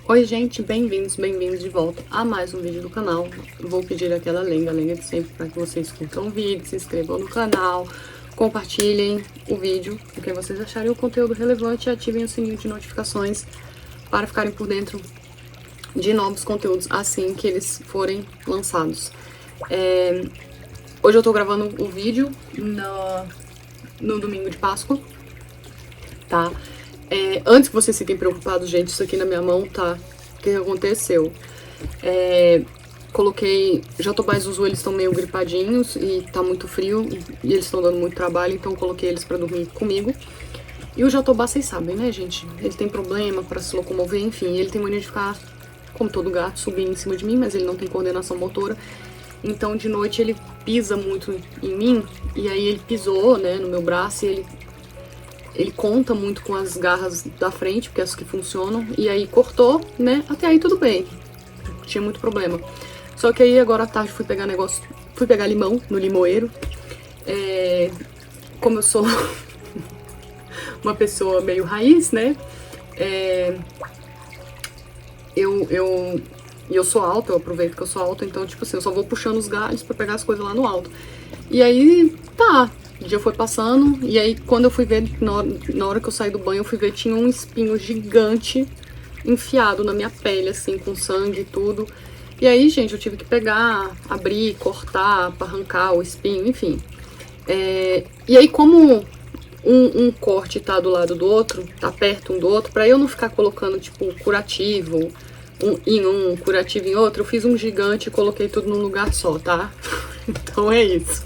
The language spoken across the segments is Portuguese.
Oi gente, bem-vindos de volta a mais um vídeo do canal. Vou pedir aquela lenga de sempre para que vocês curtam o vídeo, se inscrevam no canal, compartilhem o vídeo, o que vocês acharem o conteúdo relevante e ativem o sininho de notificações para ficarem por dentro de novos conteúdos assim que eles forem lançados. Hoje eu tô gravando o vídeo no domingo de Páscoa, tá? Antes que vocês fiquem preocupados, gente, isso aqui na minha mão, tá? O que aconteceu? Coloquei jatobás Zuzu, eles estão meio gripadinhos e tá muito frio e eles estão dando muito trabalho, então eu coloquei eles pra dormir comigo. E o jatobá, vocês sabem, né, gente? Ele tem problema pra se locomover, enfim, ele tem mania de ficar, como todo gato, subindo em cima de mim, mas ele não tem coordenação motora. Então, de noite, ele pisa muito em mim, e aí ele pisou, né, no meu braço, e ele conta muito com as garras da frente, porque é as que funcionam, e aí cortou, né, até aí tudo bem, tinha muito problema. Só que aí, agora à tarde, fui pegar limão no limoeiro. Como eu sou uma pessoa meio raiz, né, eu sou alta, eu aproveito que eu sou alta, então, tipo assim, eu só vou puxando os galhos pra pegar as coisas lá no alto. E aí, tá, o dia foi passando, e aí quando eu fui ver, na hora que eu saí do banho, eu fui ver, tinha um espinho gigante enfiado na minha pele, assim, com sangue e tudo. E aí, gente, eu tive que pegar, abrir, cortar, pra arrancar o espinho, enfim. E aí, como um corte tá do lado do outro, tá perto um do outro, pra eu não ficar colocando, tipo, curativo em um, curativo em outro, eu fiz um gigante e coloquei tudo num lugar só, tá? Então é isso.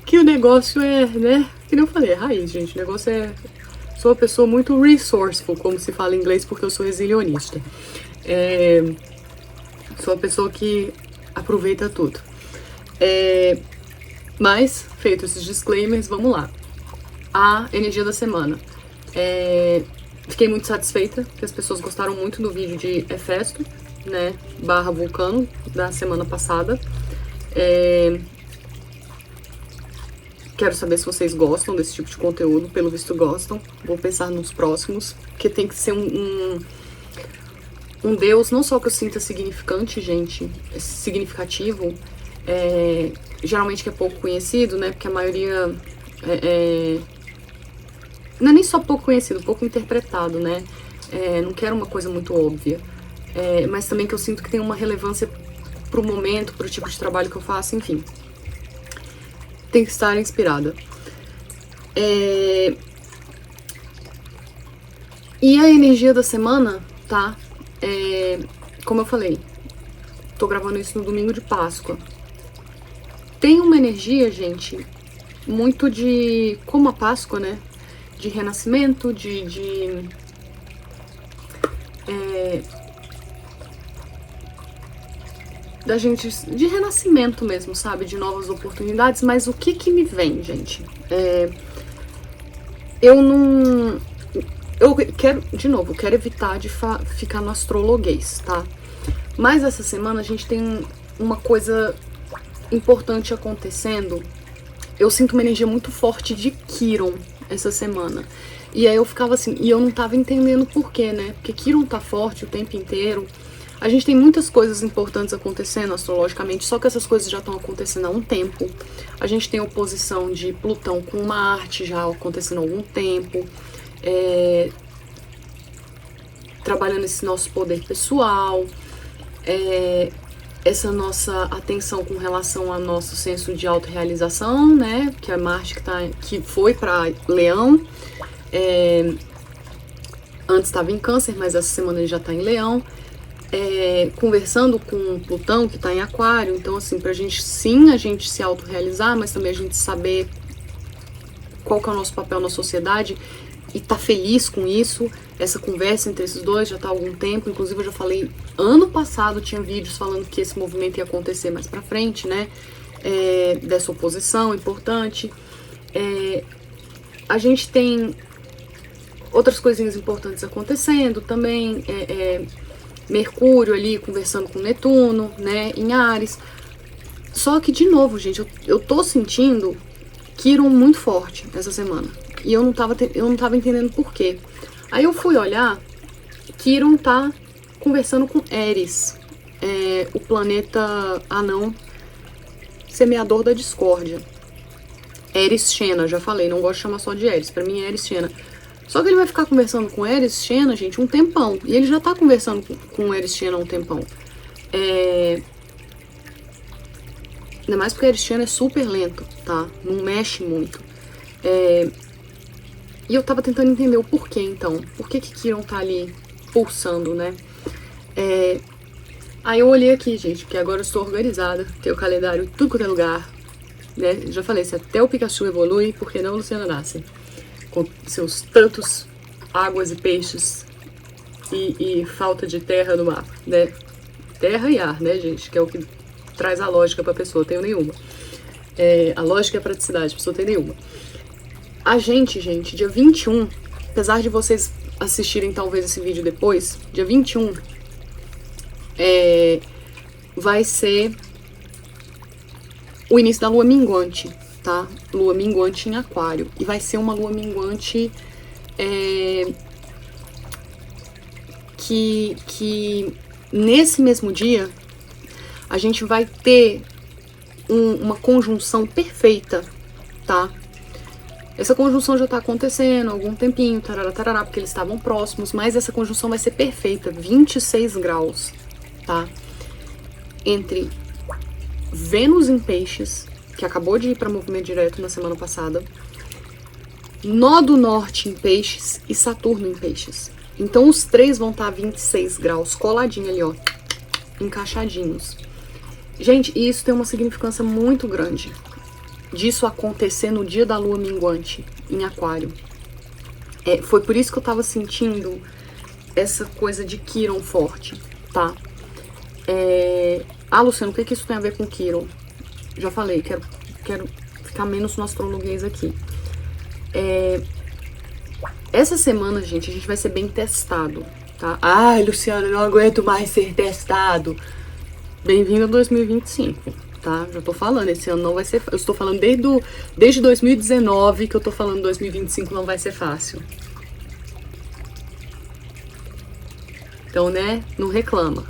Que o negócio né? Que nem eu falei, é raiz, gente. O negócio sou uma pessoa muito resourceful, como se fala em inglês, porque eu sou exilionista. Sou uma pessoa que aproveita tudo. Mas, feito esses disclaimers, vamos lá. A energia da semana. Fiquei muito satisfeita, que as pessoas gostaram muito do vídeo de Hefesto, né, / Vulcano, da semana passada. Quero saber se vocês gostam desse tipo de conteúdo, pelo visto gostam. Vou pensar nos próximos, porque tem que ser um Deus, não só que eu sinta significante, gente, significativo, geralmente que é pouco conhecido, né, porque a maioria não é nem só pouco conhecido, pouco interpretado, né? Não quero uma coisa muito óbvia. Mas também que eu sinto que tem uma relevância pro momento, pro tipo de trabalho que eu faço, enfim. Tem que estar inspirada. E a energia da semana, tá? Como eu falei, tô gravando isso no domingo de Páscoa. Tem uma energia, gente, muito de... como a Páscoa, né? De renascimento, da gente, de renascimento mesmo, sabe? De novas oportunidades, mas o que me vem, gente? Eu quero, de novo, quero evitar de ficar no astrologuês, tá? Mas essa semana a gente tem uma coisa importante acontecendo. Eu sinto uma energia muito forte de Quiron essa semana. E aí eu ficava assim, e eu não tava entendendo por quê, né? Porque Quiron tá forte o tempo inteiro. A gente tem muitas coisas importantes acontecendo astrologicamente, só que essas coisas já estão acontecendo há um tempo. A gente tem oposição de Plutão com Marte já acontecendo há algum tempo. Trabalhando esse nosso poder pessoal. Essa nossa atenção com relação ao nosso senso de autorrealização, né? Que é Marte que foi para Leão. Antes estava em Câncer, mas essa semana ele já está em Leão. Conversando com Plutão, que está em Aquário. Então, assim, pra gente, sim, a gente se autorrealizar, mas também a gente saber qual que é o nosso papel na sociedade e tá feliz com isso. Essa conversa entre esses dois já tá há algum tempo. Inclusive, eu já falei, ano passado tinha vídeos falando que esse movimento ia acontecer mais pra frente, né? Dessa oposição importante. A gente tem outras coisinhas importantes acontecendo também. Mercúrio ali conversando com Netuno, né? Em Áries. Só que, de novo, gente, eu tô sentindo Quiron muito forte essa semana. E eu não tava entendendo por quê. Aí eu fui olhar Quiron tá conversando com Eris, o planeta anão semeador da discórdia. Eris Xena, já falei, não gosto de chamar só de Eris, pra mim é Eris Xena. Só que ele vai ficar conversando com Eris Xena, gente, um tempão. E ele já tá conversando com Eris Xena há um tempão. Ainda mais porque Eris Xena é super lento, tá? Não mexe muito. E eu tava tentando entender o porquê, então. Por que Quiron tá ali pulsando, né? Aí eu olhei aqui, gente, porque agora eu estou organizada. Tem o calendário em tudo quanto é lugar. Né? Já falei, se até o Pikachu evolui, por que não a Luciana nasce? Com seus tantos águas e peixes e falta de terra no mapa, né? Terra e ar, né, gente? Que é o que traz a lógica pra pessoa, tenho nenhuma. A lógica e a praticidade, a pessoa tem nenhuma. A gente, dia 21, apesar de vocês assistirem talvez esse vídeo depois, dia 21 vai ser o início da lua minguante, tá? Lua minguante em Aquário. E vai ser uma lua minguante que nesse mesmo dia a gente vai ter uma conjunção perfeita, tá? Essa conjunção já tá acontecendo há algum tempinho, tarará, porque eles estavam próximos, mas essa conjunção vai ser perfeita, 26 graus, tá? Entre Vênus em Peixes, que acabou de ir para movimento direto na semana passada, Nó do Norte em Peixes e Saturno em Peixes. Então os três vão estar 26 graus, coladinho ali, ó, encaixadinhos. Gente, e isso tem uma significância muito grande, disso acontecer no dia da lua minguante em Aquário. Foi por isso que eu tava sentindo essa coisa de Quiron forte, tá? Luciano, o que isso tem a ver com Quiron? Já falei, quero ficar menos no astrologuês aqui. Essa semana, gente, a gente vai ser bem testado, tá? Ai, Luciano, eu não aguento mais ser testado. Bem-vindo a 2025, tá? Já tô falando, esse ano não vai ser... Eu estou falando desde 2019 que eu tô falando 2025 não vai ser fácil. Então, né, não reclama.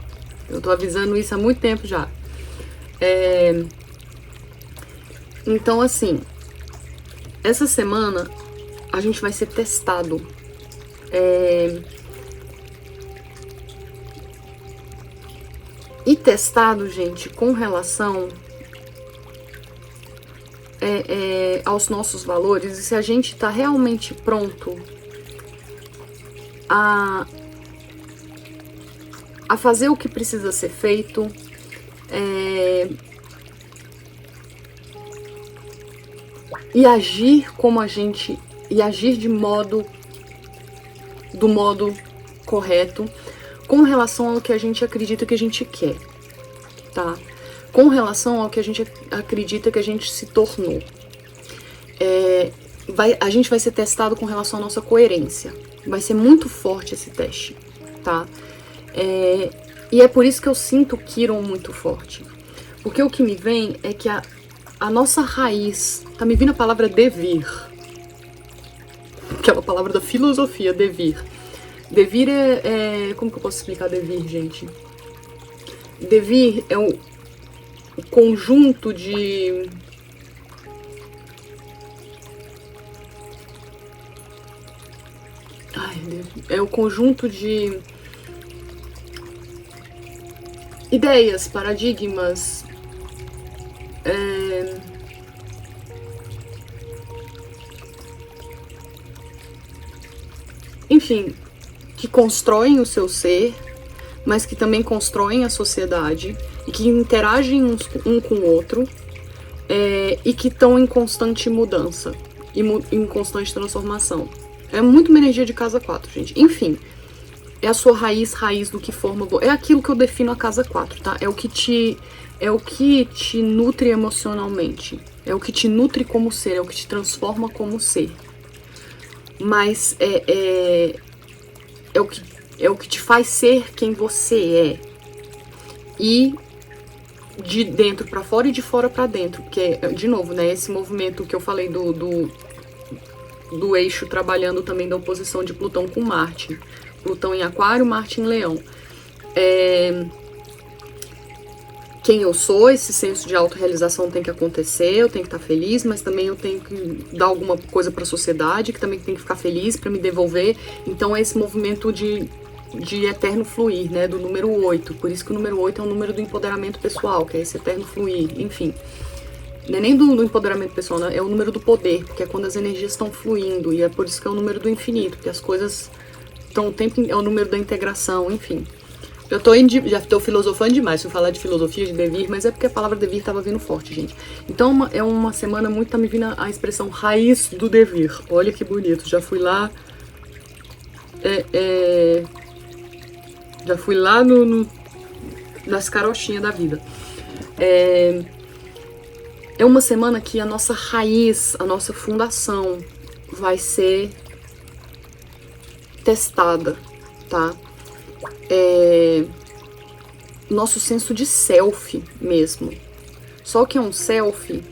Eu tô avisando isso há muito tempo já. Então, assim, essa semana a gente vai ser testado. E testado, gente, com relação aos nossos valores, e se a gente tá realmente pronto a fazer o que precisa ser feito, e agir como a gente, e agir do modo correto, com relação ao que a gente acredita que a gente quer, tá? Com relação ao que a gente acredita que a gente se tornou. A gente vai ser testado com relação à nossa coerência. Vai ser muito forte esse teste, tá? E é por isso que eu sinto o Quiron muito forte. Porque o que me vem é que a nossa raiz... Tá me vindo a palavra devir. Aquela palavra da filosofia, devir. Devir como que eu posso explicar devir, gente? Devir é o conjunto de... É o conjunto de ideias, paradigmas, enfim, que constroem o seu ser, mas que também constroem a sociedade e que interagem um com o outro, e que estão em constante mudança e em constante transformação. É muito uma energia de casa 4, gente. Enfim, é a sua raiz do que forma... É aquilo que eu defino a casa 4, tá? É o que te nutre emocionalmente. É o que te nutre como ser, é o que te transforma como ser. Mas é o que te faz ser quem você é. E de dentro pra fora e de fora pra dentro. Porque, de novo, né? Esse movimento que eu falei do eixo trabalhando também da oposição de Plutão com Marte. Plutão em Aquário, Marte em Leão. Quem eu sou, esse senso de autorrealização tem que acontecer, eu tenho que estar feliz, mas também eu tenho que dar alguma coisa para a sociedade, que também tem que ficar feliz para me devolver. Então é esse movimento de eterno fluir, né, do número 8. Por isso que o número 8 é o número do empoderamento pessoal, que é esse eterno fluir, enfim. Não é nem do empoderamento pessoal, né? É o número do poder, porque é quando as energias estão fluindo, e é por isso que é o número do infinito, porque as coisas estão o tempo, é o número da integração, enfim. Já tô filosofando demais se eu falar de filosofia, de devir, mas é porque a palavra devir tava vindo forte, gente. Então é uma semana muito, tá me vindo a expressão raiz do devir. Olha que bonito, já fui lá. Já fui lá nas carochinhas da vida. É uma semana que a nossa raiz, a nossa fundação vai ser testada, tá? Nosso senso de self mesmo. Só que é um self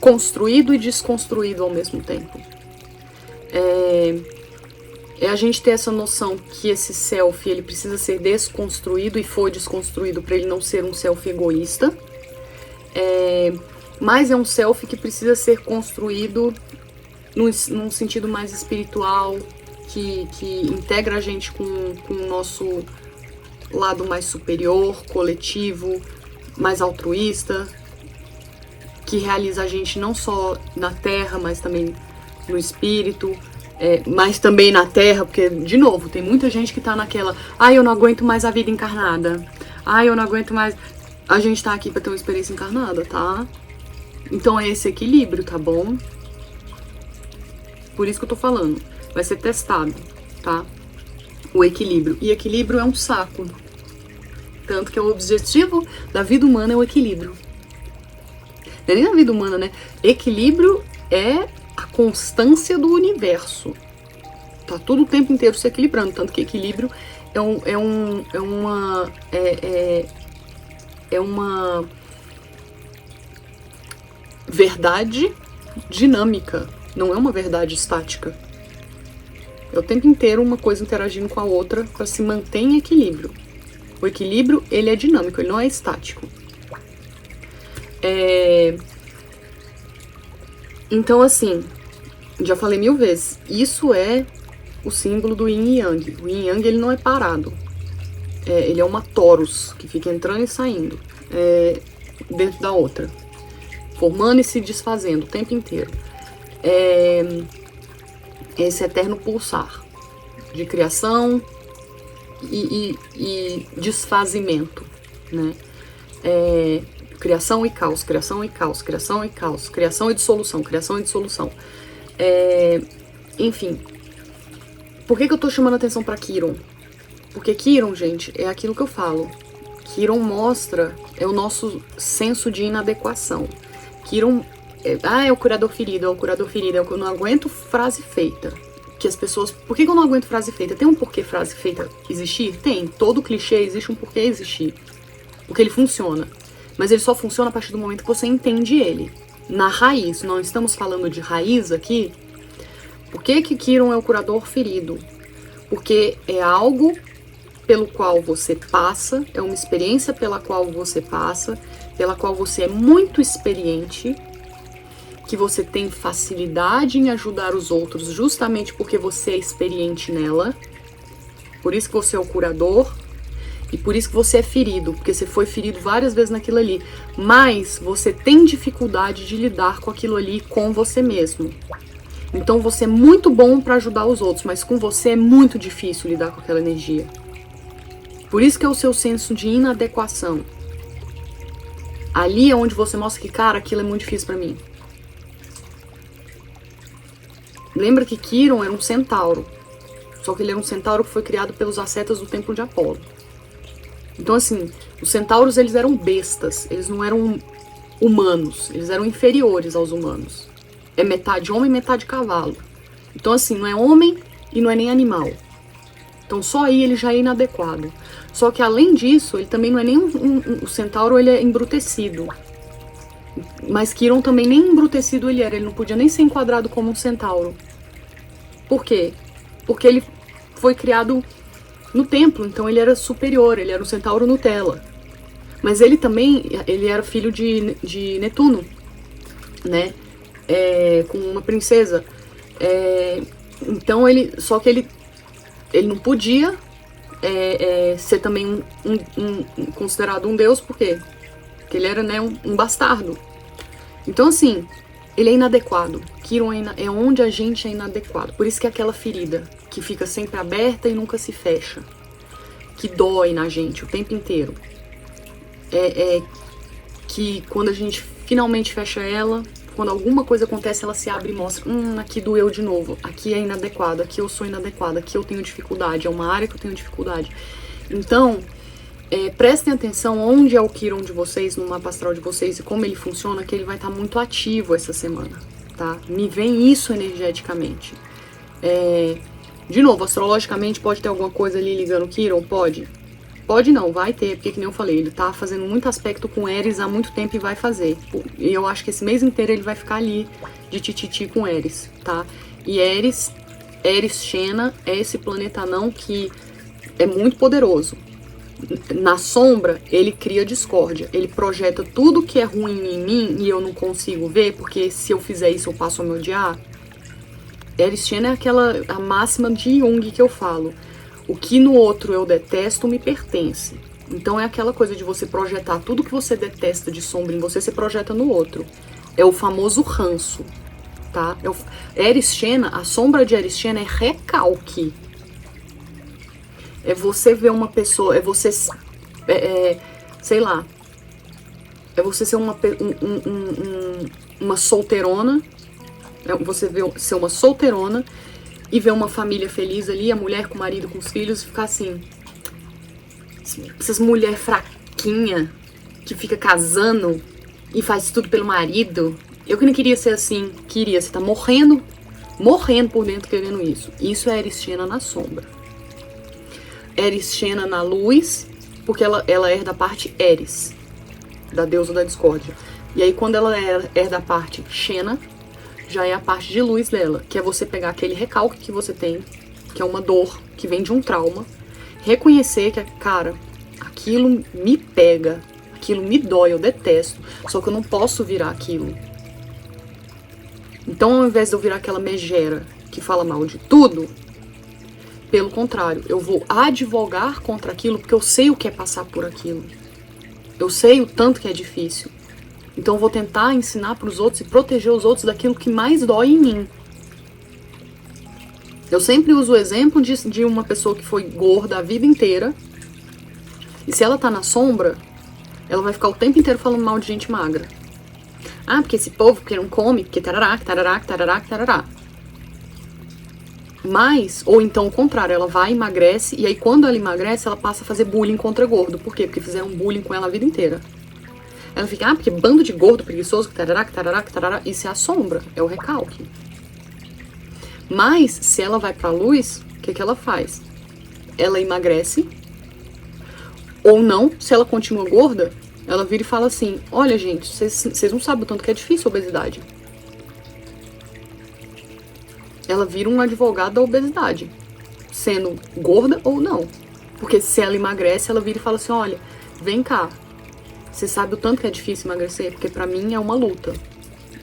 construído e desconstruído ao mesmo tempo. É a gente ter essa noção que esse self, ele precisa ser desconstruído e foi desconstruído para ele não ser um self egoísta. Mas é um self que precisa ser construído num sentido mais espiritual, que integra a gente com o nosso lado mais superior, coletivo, mais altruísta, que realiza a gente não só na Terra, mas também no espírito, mas também na Terra, porque, de novo, tem muita gente que tá naquela, eu não aguento mais a vida encarnada, eu não aguento mais... A gente tá aqui pra ter uma experiência encarnada, tá? Então é esse equilíbrio, tá bom? Por isso que eu tô falando. Vai ser testado, tá? O equilíbrio. E equilíbrio é um saco. Tanto que o objetivo da vida humana é o equilíbrio. Não é nem a vida humana, né? Equilíbrio é a constância do universo. Tá tudo o tempo inteiro se equilibrando. Tanto que equilíbrio é uma verdade dinâmica. Não é uma verdade estática. É o tempo inteiro uma coisa interagindo com a outra para se manter em equilíbrio. O equilíbrio, ele é dinâmico, ele não é estático. Então, assim, já falei 1000 vezes, isso é o símbolo do Yin e Yang. O Yin e Yang, ele não é parado. Ele é uma torus, que fica entrando e saindo dentro da outra. Formando e se desfazendo o tempo inteiro. Esse eterno pulsar de criação e desfazimento, né? Criação e caos, criação e caos, criação e caos, criação e dissolução, criação e dissolução. Enfim, por que eu tô chamando atenção pra Quiron? Porque Quiron, gente, é aquilo que eu falo. Quiron mostra, é o nosso senso de inadequação. Quiron é o curador ferido, é o curador ferido, eu não aguento frase feita. Que as pessoas... Por que eu não aguento frase feita? Tem um porquê frase feita existir? Tem. Todo clichê existe um porquê existir. Porque ele funciona. Mas ele só funciona a partir do momento que você entende ele. Na raiz. Não estamos falando de raiz aqui. Por que Quiron é o curador ferido? Porque é algo pelo qual você passa, é uma experiência pela qual você passa, pela qual você é muito experiente, que você tem facilidade em ajudar os outros justamente porque você é experiente nela. Por isso que você é o curador e por isso que você é ferido, porque você foi ferido várias vezes naquilo ali. Mas você tem dificuldade de lidar com aquilo ali com você mesmo. Então você é muito bom para ajudar os outros, mas com você é muito difícil lidar com aquela energia. Por isso que é o seu senso de inadequação. Ali é onde você mostra que, cara, aquilo é muito difícil para mim. Lembra que Quiron era um centauro. Só que ele era um centauro que foi criado pelos ascetas do templo de Apolo. Então, assim, os centauros, eles eram bestas. Eles não eram humanos. Eles eram inferiores aos humanos. É metade homem e metade cavalo. Então, assim, não é homem e não é nem animal. Então, só aí ele já é inadequado. Só que, além disso, ele também não é nem o centauro, ele é embrutecido. Mas Quiron também nem embrutecido ele era. Ele não podia nem ser enquadrado como um centauro. Por quê? Porque ele foi criado no templo, então ele era superior, ele era um centauro Nutella. Mas ele também, ele era filho de Netuno, né? Com uma princesa. Então só que ele não podia ser também considerado um deus, por quê? Porque ele era, né, um bastardo. Então, assim, ele é inadequado. Quiron é onde a gente é inadequado. Por isso que é aquela ferida que fica sempre aberta e nunca se fecha, que dói na gente o tempo inteiro. Que quando a gente finalmente fecha ela, quando alguma coisa acontece, ela se abre e mostra, aqui doeu de novo, aqui é inadequado, aqui eu sou inadequada, aqui eu tenho dificuldade, é uma área que eu tenho dificuldade. Então, prestem atenção onde é o Quiron de vocês, no mapa astral de vocês, e como ele funciona, que ele vai estar muito ativo essa semana, tá? Me vem isso energeticamente. De novo, astrologicamente pode ter alguma coisa ali ligando o Quiron? Pode. Pode não, vai ter, porque que nem eu falei, ele tá fazendo muito aspecto com Eris há muito tempo e vai fazer. E eu acho que esse mês inteiro ele vai ficar ali de tititi com Eris, tá? E Eris Xena, é esse planeta anão que é muito poderoso. Na sombra, ele cria discórdia, ele projeta tudo que é ruim em mim e eu não consigo ver, porque se eu fizer isso eu passo a me odiar. Eris Xena é a máxima de Jung que eu falo. O que no outro eu detesto me pertence. Então é aquela coisa de você projetar tudo que você detesta de sombra em você, você projeta no outro. É o famoso ranço, tá? Eris Xena, a sombra de Eris Xena é recalque. É você ver uma pessoa, é você, sei lá, é você ser uma solteirona, você ser uma solteirona, e ver uma família feliz ali, a mulher com o marido, com os filhos, e ficar assim, essas mulheres fraquinha que fica casando e faz tudo pelo marido. Eu que não queria ser assim, você tá morrendo por dentro querendo isso. Isso é Eris Xena na sombra. Eris Xena na luz, porque ela herda a parte Eris, da deusa da discórdia. E aí quando ela herda a parte Xena, já é a parte de luz dela, que é você pegar aquele recalque que você tem, que é uma dor, que vem de um trauma, reconhecer que, cara, aquilo me pega, aquilo me dói, eu detesto, só que eu não posso virar aquilo. Então, ao invés de eu virar aquela megera que fala mal de tudo, pelo contrário, eu vou advogar contra aquilo, porque eu sei o que é passar por aquilo. Eu sei o tanto que é difícil. Então eu vou tentar ensinar para os outros e proteger os outros daquilo que mais dói em mim. Eu sempre uso o exemplo de uma pessoa que foi gorda a vida inteira. E se ela tá na sombra, ela vai ficar o tempo inteiro falando mal de gente magra. Ah, porque esse povo que não come, porque tarará, tarará, tarará, tarará. Mas, ou então o contrário, ela vai, emagrece, e aí quando ela emagrece, ela passa a fazer bullying contra gordo. Por quê? Porque fizeram bullying com ela a vida inteira. Ela fica, porque bando de gordo preguiçoso, tarará, tarará, tarará, isso é a sombra, é o recalque. Mas, se ela vai pra luz, o que ela faz? Ela emagrece, ou não, se ela continua gorda, ela vira e fala assim, olha gente, vocês não sabem o tanto que é difícil a obesidade. Ela vira um advogado da obesidade, sendo gorda ou não. Porque se ela emagrece, ela vira e fala assim, olha, vem cá, você sabe o tanto que é difícil emagrecer? Porque pra mim é uma luta.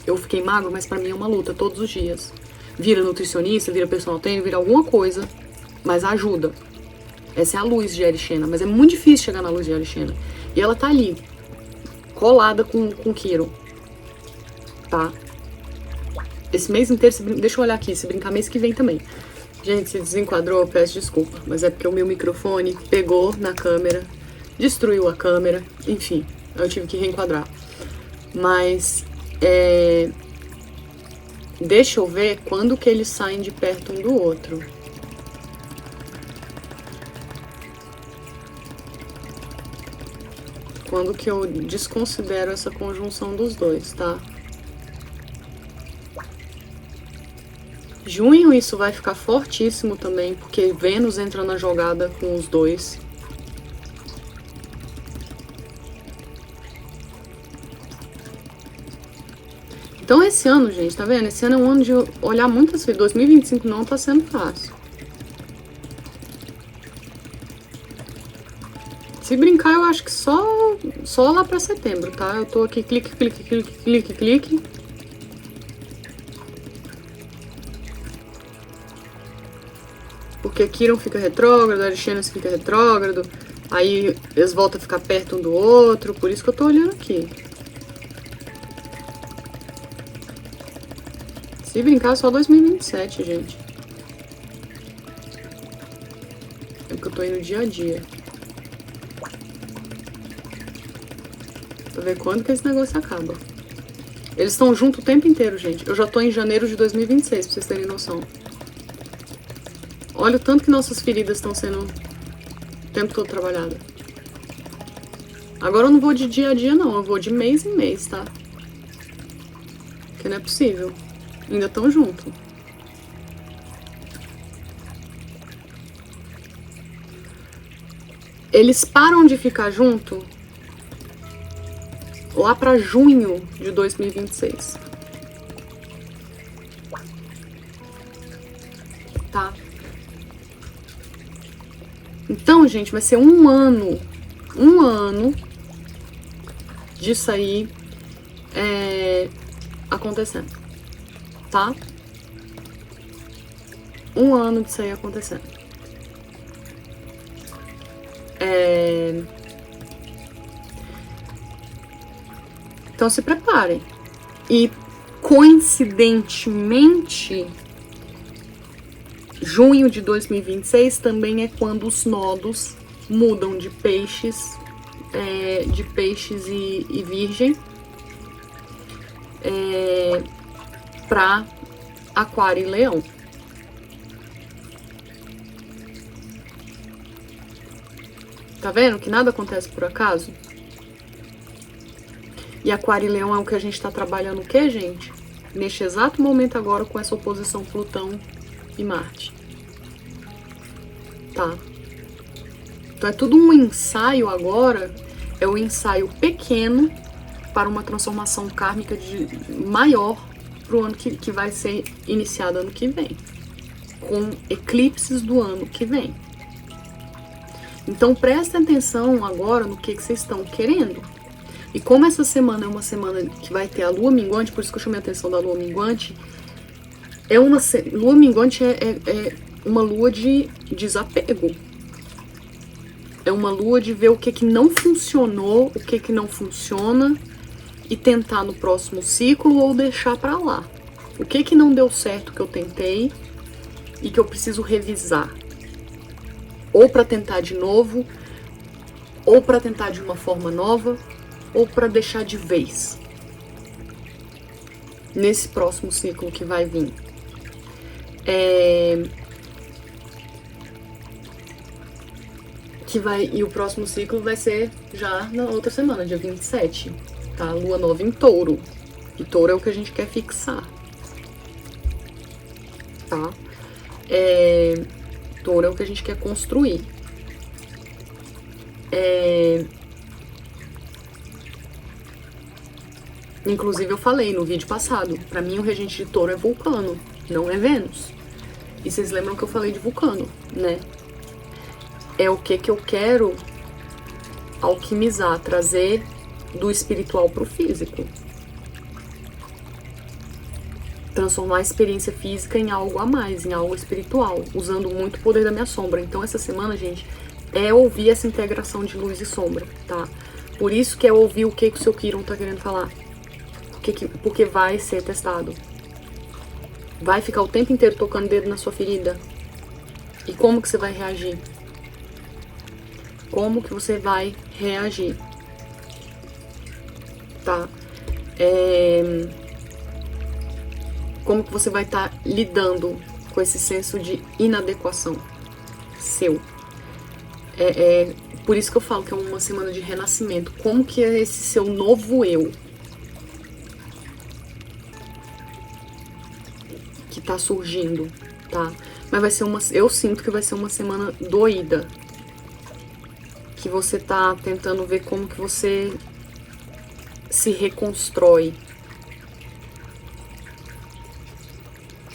Eu fiquei magro, mas pra mim é uma luta todos os dias. Vira nutricionista, vira personal trainer, vira alguma coisa, mas ajuda. Essa é a luz de Eris Xena, mas é muito difícil chegar na luz de Eris Xena. E ela tá ali, colada com Quiron, tá? Esse mês inteiro, deixa eu olhar aqui, se brincar mês que vem também. Gente, se desenquadrou, eu peço desculpa, mas é porque o meu microfone pegou na câmera, destruiu a câmera, enfim, eu tive que reenquadrar. Mas, deixa eu ver quando que eles saem de perto um do outro. Quando que eu desconsidero essa conjunção dos dois, tá? Junho isso vai ficar fortíssimo também, porque Vênus entra na jogada com os dois. Então esse ano, gente, tá vendo? Esse ano é um ano de olhar muitas vezes. 2025 não tá sendo fácil. Se brincar, eu acho que só lá pra setembro, tá? Eu tô aqui, clique, clique, clique, clique, clique. Porque Quirón fica retrógrado, Aristianas fica retrógrado. Aí eles voltam a ficar perto um do outro. Por isso que eu tô olhando aqui. Se brincar, só 2027, gente. É porque eu tô indo dia a dia. Pra ver quando que esse negócio acaba. Eles estão juntos o tempo inteiro, gente. Eu já tô em janeiro de 2026, pra vocês terem noção. Olha o tanto que nossas feridas estão sendo o tempo todo trabalhadas. Agora eu não vou de dia a dia, não. Eu vou de mês em mês, tá? Porque não é possível. Ainda estão juntos. Eles param de ficar junto lá pra junho de 2026. Tá? Então, gente, vai ser um ano disso aí acontecendo, tá? Um ano disso aí acontecendo. Então se preparem. E coincidentemente, junho de 2026 também é quando os nodos mudam de peixes, e virgem para aquário e leão. Tá vendo que nada acontece por acaso? E aquário e leão é o que a gente tá trabalhando o quê, gente? Neste exato momento agora com essa oposição Plutão e Marte. Tá? Então é tudo um ensaio agora, é um ensaio pequeno para uma transformação kármica maior pro ano que vai ser iniciado ano que vem. Com eclipses do ano que vem. Então prestem atenção agora no que vocês estão querendo. E como essa semana é uma semana que vai ter a lua minguante, por isso que eu chamei a atenção da lua minguante, lua minguante é uma lua de desapego. É uma lua de ver o que não funcionou, o que não funciona e tentar no próximo ciclo ou deixar pra lá. O que não deu certo que eu tentei e que eu preciso revisar. Ou pra tentar de novo, ou pra tentar de uma forma nova, ou para deixar de vez nesse próximo ciclo que vai vir. E o próximo ciclo vai ser já na outra semana, dia 27, tá? Lua nova em Touro. E Touro é o que a gente quer fixar, tá? Touro é o que a gente quer construir. Inclusive eu falei no vídeo passado, pra mim o regente de Touro é Vulcano, não é Vênus. E vocês lembram que eu falei de Vulcano, né? É o que eu quero alquimizar, trazer do espiritual pro físico. Transformar a experiência física em algo a mais, em algo espiritual, usando muito o poder da minha sombra. Então essa semana, gente, é ouvir essa integração de luz e sombra, tá? Por isso que é ouvir o que o seu Quirón tá querendo falar. Porque vai ser testado. Vai ficar o tempo inteiro tocando o dedo na sua ferida. E como que você vai reagir? Como que você vai reagir? Tá? Como que você vai estar lidando com esse senso de inadequação seu? Por isso que eu falo que é uma semana de renascimento. Como que é esse seu novo eu? Que tá surgindo, tá? Mas vai ser eu sinto que vai ser uma semana doída. Que você tá tentando ver como que você se reconstrói.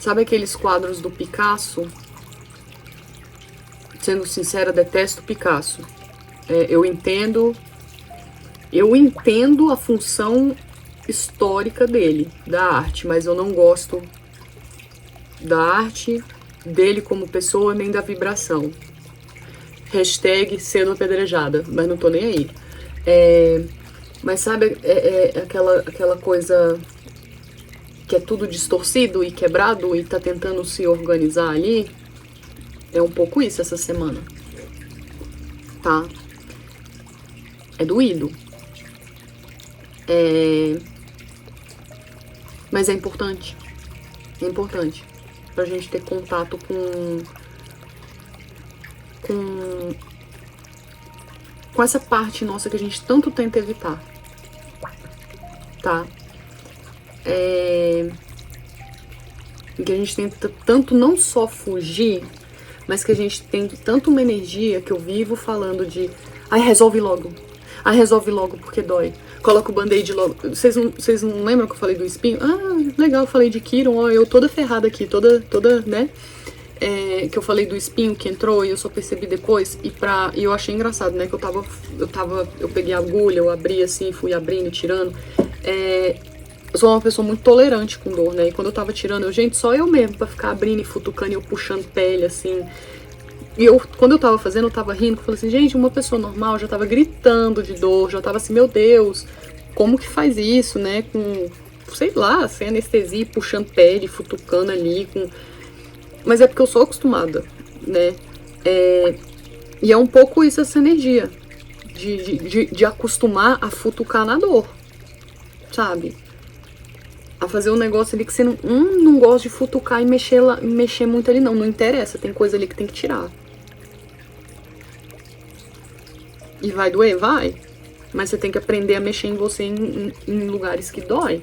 Sabe aqueles quadros do Picasso? Sendo sincera, detesto Picasso. Eu entendo a função histórica dele, da arte, mas eu não gosto da arte dele como pessoa, nem da vibração. Hashtag sendo apedrejada, mas não tô nem aí. Mas sabe aquela coisa que é tudo distorcido e quebrado e tá tentando se organizar ali? É um pouco isso essa semana, tá? É doído. Mas é importante. É importante pra gente ter contato com essa parte nossa que a gente tanto tenta evitar, tá? Que a gente tenta tanto não só fugir, mas que a gente tem tanto uma energia que eu vivo falando de ai, resolve logo. Ai, resolve logo porque dói. Coloca o band-aid logo. Vocês não lembram que eu falei do espinho? Ah, legal, eu falei de Kiron, ó, eu toda ferrada aqui, toda, né? Que eu falei do espinho que entrou e eu só percebi depois. E eu achei engraçado, né? Que eu peguei a agulha, eu abri assim, fui abrindo e tirando. Eu sou uma pessoa muito tolerante com dor, né? E quando eu tava tirando, gente, só eu mesmo pra ficar abrindo e futucando e eu puxando pele, assim. E quando eu tava fazendo, eu tava rindo, eu falei assim, gente, uma pessoa normal já tava gritando de dor, já tava assim, meu Deus, como que faz isso, né? Com, sei lá, sem anestesia, puxando pele, futucando ali, Mas é porque eu sou acostumada, né? E é um pouco isso, essa energia de acostumar a futucar na dor, sabe? A fazer um negócio ali que você não gosta de futucar e mexer muito ali, não interessa, tem coisa ali que tem que tirar. E vai doer? Vai. Mas você tem que aprender a mexer em você em lugares que dói.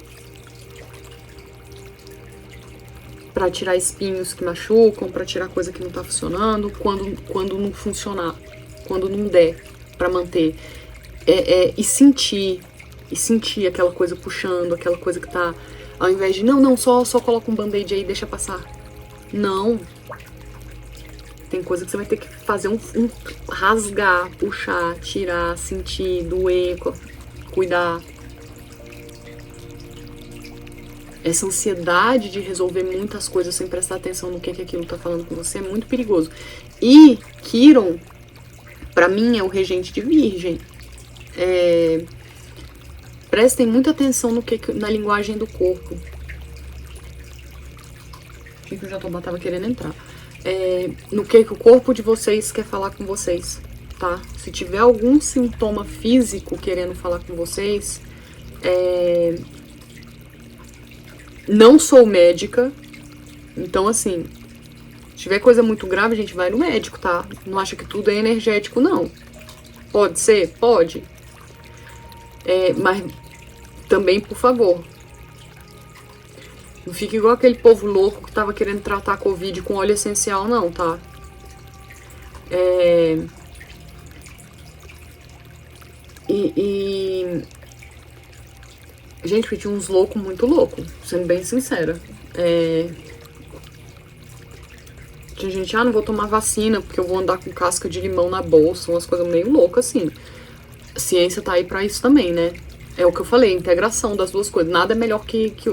Pra tirar espinhos que machucam, pra tirar coisa que não tá funcionando, quando não funcionar, quando não der pra manter. E sentir aquela coisa puxando, aquela coisa que tá... Ao invés de, não, só coloca um band-aid aí e deixa passar. Não. Tem coisa que você vai ter que fazer rasgar, puxar, tirar, sentir, doer, cuidar. Essa ansiedade de resolver muitas coisas sem prestar atenção no que aquilo tá falando com você é muito perigoso. E Kiron, pra mim, é o regente de Virgem. Prestem muita atenção na linguagem do corpo. Achei que o Jatobá tava querendo entrar. No que o corpo de vocês quer falar com vocês, tá? Se tiver algum sintoma físico querendo falar com vocês, não sou médica, então assim, se tiver coisa muito grave, a gente vai no médico, tá? Não acha que tudo é energético, não. Pode ser? Pode. Mas também, por favor, não fique igual aquele povo louco que tava querendo tratar a Covid com óleo essencial, não, tá? Gente, tinha uns loucos muito loucos, sendo bem sincera. Tinha gente, não vou tomar vacina porque eu vou andar com casca de limão na bolsa, umas coisas meio loucas, assim. A ciência tá aí pra isso também, né? É o que eu falei, a integração das duas coisas. Nada é melhor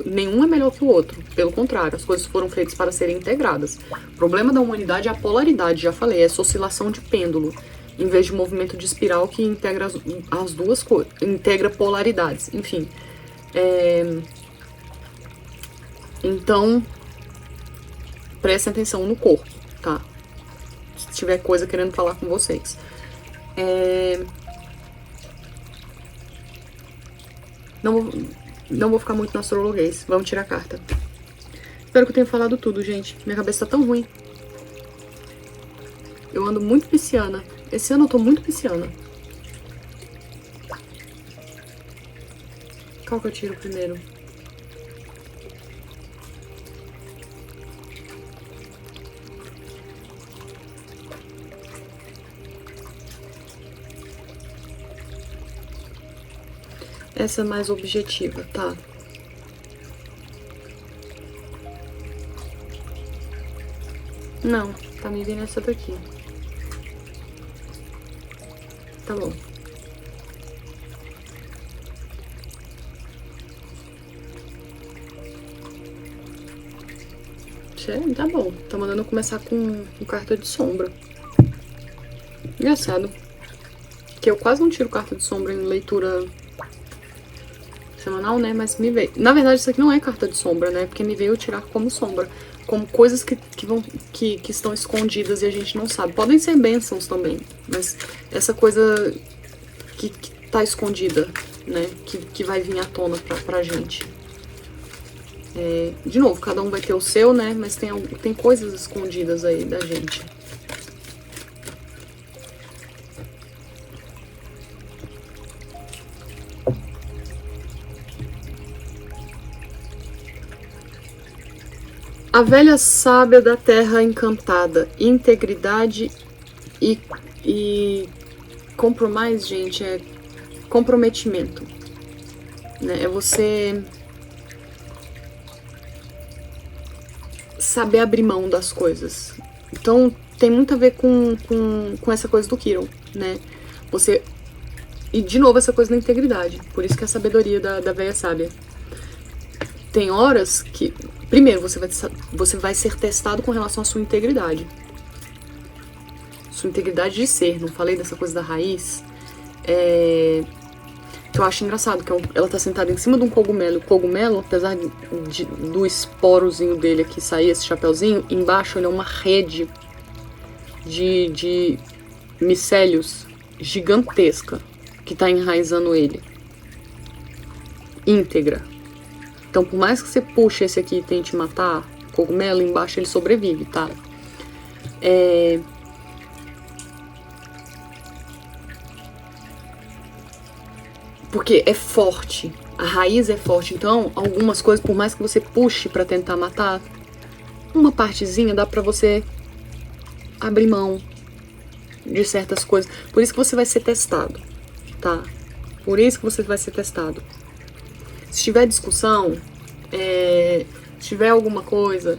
nenhum é melhor que o outro. Pelo contrário, as coisas foram feitas para serem integradas. O problema da humanidade é a polaridade, já falei, essa oscilação de pêndulo, em vez de movimento de espiral que integra as duas coisas, integra polaridades, enfim. Então, prestem atenção no corpo, tá? Se tiver coisa querendo falar com vocês. Não vou ficar muito no astrologuês. Vamos tirar a carta. Espero que eu tenha falado tudo, gente. Minha cabeça tá tão ruim. Eu ando muito pisciana. Esse ano eu tô muito pisciana. Qual que eu tiro primeiro? Essa é mais objetiva, tá? Não, tá me vindo essa daqui. Tá bom. Tá bom. Tá mandando eu começar com carta de sombra. Engraçado. Que eu quase não tiro carta de sombra em leitura semanal, né? Mas me veio. Na verdade, isso aqui não é carta de sombra, né? Porque me veio tirar como sombra. Como coisas que estão escondidas e a gente não sabe. Podem ser bênçãos também. Mas essa coisa que tá escondida, né? Que vai vir à tona pra gente. De novo, cada um vai ter o seu, né? Mas tem coisas escondidas aí da gente. A velha sábia da terra encantada. Integridade e compromise, gente, é comprometimento. Né? É você saber abrir mão das coisas. Então, tem muito a ver com essa coisa do Kiron, né? E, de novo, essa coisa da integridade. Por isso que é a sabedoria da velha sábia. Tem horas que... Primeiro, você vai ser testado com relação à sua integridade. Sua integridade de ser. Não falei dessa coisa da raiz? Que eu acho engraçado, que ela tá sentada em cima de um cogumelo. O cogumelo, apesar do esporozinho dele aqui sair, esse chapeuzinho, embaixo ele é uma rede de micélios gigantesca que tá enraizando ele. Íntegra. Então, por mais que você puxe esse aqui e tente matar o cogumelo, embaixo ele sobrevive, tá? Porque é forte, a raiz é forte, então algumas coisas, por mais que você puxe pra tentar matar, uma partezinha dá pra você abrir mão de certas coisas. Por isso que você vai ser testado, tá? Por isso que você vai ser testado. Se tiver discussão, se tiver alguma coisa,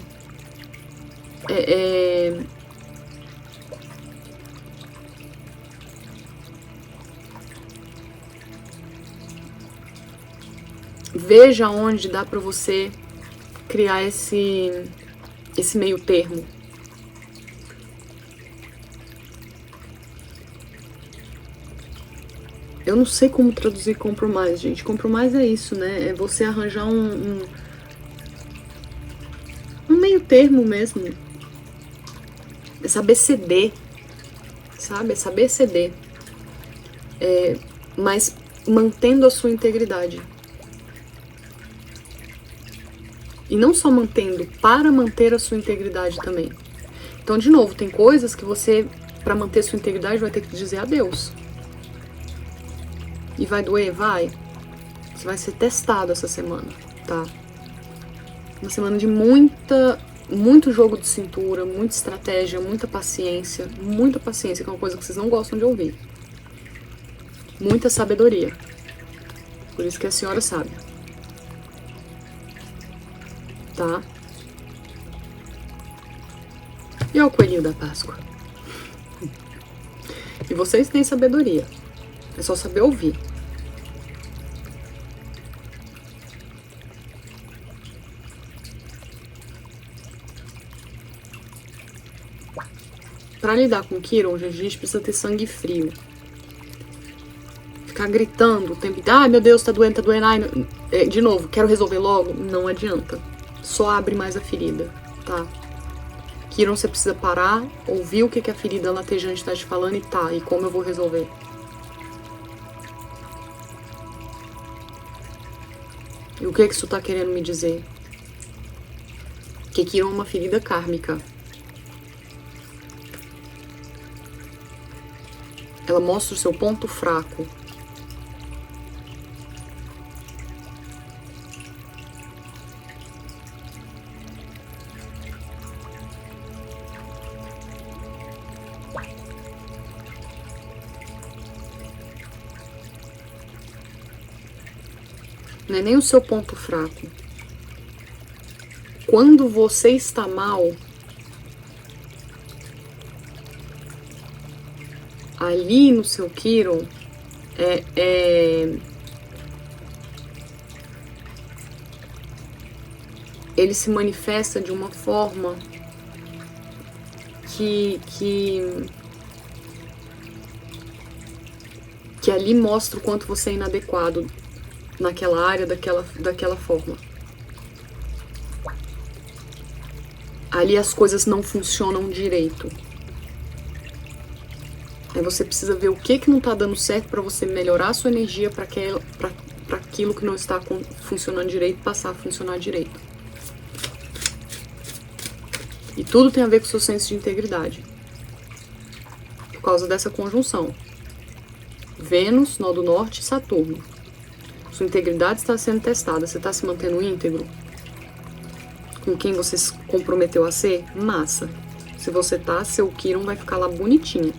veja onde dá pra você criar esse meio termo. Eu não sei como traduzir compromise, gente. Compromise é isso, né? É você arranjar um meio termo mesmo. É saber ceder, sabe? É saber ceder. Mas mantendo a sua integridade. E não só mantendo, para manter a sua integridade também. Então, de novo, tem coisas que você, para manter sua integridade, vai ter que dizer adeus. E vai doer? Vai. Você vai ser testado essa semana, tá? Uma semana de muito jogo de cintura, muita estratégia, muita paciência, que é uma coisa que vocês não gostam de ouvir. Muita sabedoria. Por isso que a senhora sabe. Tá? E é o coelhinho da Páscoa. E vocês têm sabedoria. É só saber ouvir. Pra lidar com o Kiron, a gente precisa ter sangue frio. Ficar gritando o tempo inteiro. Ai, meu Deus, tá doendo, tá doendo. Ai, de novo, quero resolver logo. Não adianta. Só abre mais a ferida, tá? Kiron, você precisa parar, ouvir o que a ferida latejante tá te falando e como eu vou resolver. E o que isso tá querendo me dizer? Que Kiron é uma ferida kármica. Ela mostra o seu ponto fraco. Não é nem o seu ponto fraco. Quando você está mal, ali no seu Quiron, ele se manifesta de uma forma que ali mostra o quanto você é inadequado naquela área, daquela forma. Ali as coisas não funcionam direito. Aí você precisa ver o que não tá dando certo para você melhorar a sua energia para aquilo que não está funcionando direito passar a funcionar direito. E tudo tem a ver com o seu senso de integridade. Por causa dessa conjunção. Vênus, nó do norte e Saturno. Sua integridade está sendo testada. Você está se mantendo íntegro? Com quem você se comprometeu a ser? Massa. Se você tá, seu Quiron vai ficar lá bonitinho.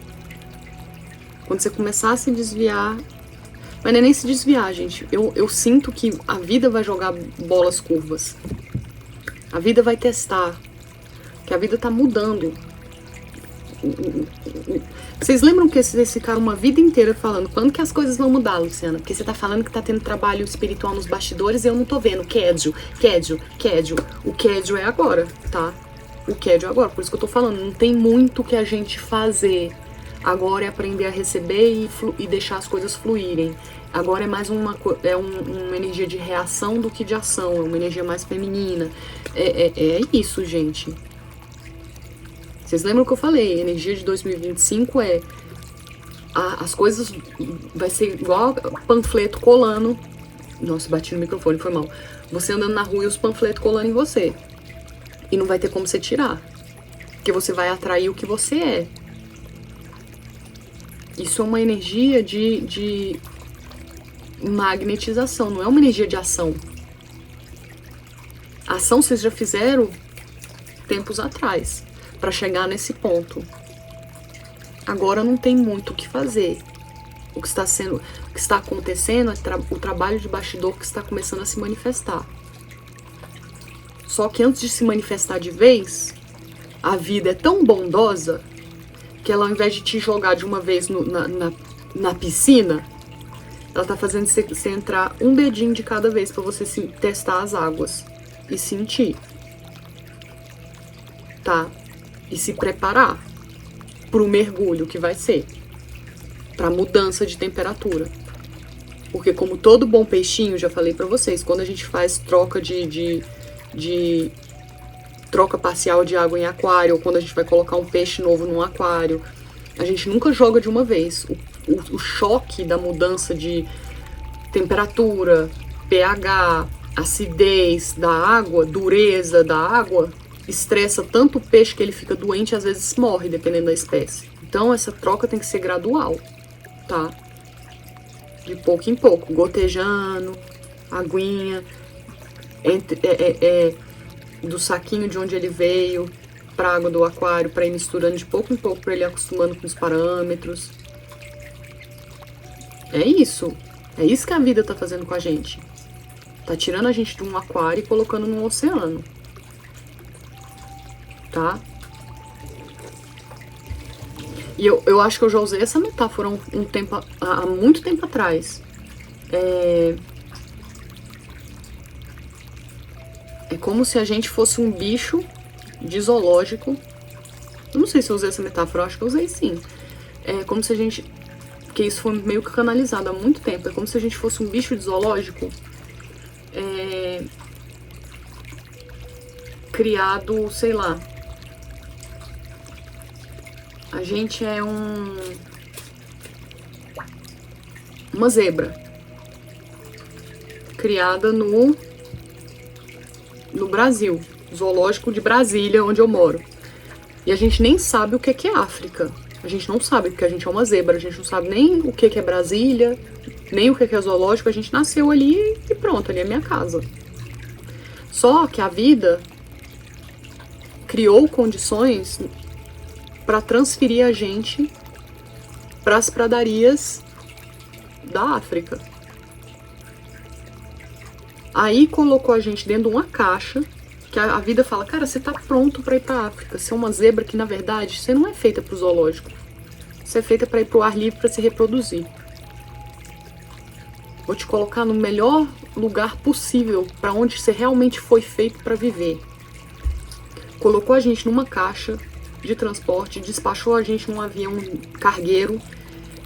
Quando você começar a se desviar... Mas não é nem se desviar, gente. Eu sinto que a vida vai jogar bolas curvas. A vida vai testar. Que a vida tá mudando. Vocês lembram que vocês ficaram uma vida inteira falando quando que as coisas vão mudar, Luciana? Porque você tá falando que tá tendo trabalho espiritual nos bastidores e eu não tô vendo. Kédio. O Kédio é agora, tá? O Kédio é agora. Por isso que eu tô falando. Não tem muito que a gente fazer. Agora é aprender a receber e deixar as coisas fluírem. Agora é mais uma energia de reação do que de ação. É uma energia mais feminina. É isso, gente. Vocês lembram que eu falei? A energia de 2025 as coisas vai ser igual panfleto colando. Nossa, bati no microfone, foi mal. Você andando na rua e os panfletos colando em você. E não vai ter como você tirar. Porque você vai atrair o que você é. Isso é uma energia de magnetização, não é uma energia de ação. A ação vocês já fizeram tempos atrás, para chegar nesse ponto. Agora não tem muito o que fazer. O que está acontecendo é o trabalho de bastidor que está começando a se manifestar. Só que antes de se manifestar de vez, a vida é tão bondosa que ela, ao invés de te jogar de uma vez na piscina, ela tá fazendo você entrar um dedinho de cada vez para você testar as águas e sentir, tá? E se preparar pro mergulho que vai ser, pra mudança de temperatura. Porque como todo bom peixinho, já falei pra vocês, quando a gente faz troca de troca parcial de água em aquário, ou quando a gente vai colocar um peixe novo num aquário, a gente nunca joga de uma vez. O choque da mudança de temperatura, pH, acidez da água, dureza da água, estressa tanto o peixe que ele fica doente e às vezes morre, dependendo da espécie. Então essa troca tem que ser gradual, tá? De pouco em pouco, gotejando, aguinha, do saquinho de onde ele veio para a água do aquário, para ir misturando de pouco em pouco, para ele ir acostumando com os parâmetros. É isso que a vida tá fazendo com a gente. Tá tirando a gente de um aquário e colocando num oceano. Tá? E eu acho que eu já usei essa metáfora há muito tempo atrás. É como se a gente fosse um bicho de zoológico. Eu não sei se eu usei essa metáfora, eu acho que eu usei sim. É como se a gente... Porque isso foi meio que canalizado há muito tempo. É como se a gente fosse um bicho de zoológico criado, sei lá. A gente é uma zebra criada no Brasil, zoológico de Brasília, onde eu moro. E a gente nem sabe o que é África. A gente não sabe, porque a gente é uma zebra. A gente não sabe nem o que é Brasília, nem o que é zoológico. A gente nasceu ali e pronto, ali é minha casa. Só que a vida criou condições para transferir a gente para as pradarias da África. Aí colocou a gente dentro de uma caixa, que a vida fala, cara, você tá pronto para ir para a África. Você é uma zebra que, na verdade, você não é feita para o zoológico. Você é feita para ir pro ar livre, para se reproduzir. Vou te colocar no melhor lugar possível para onde você realmente foi feito para viver. Colocou a gente numa caixa de transporte, despachou a gente num avião cargueiro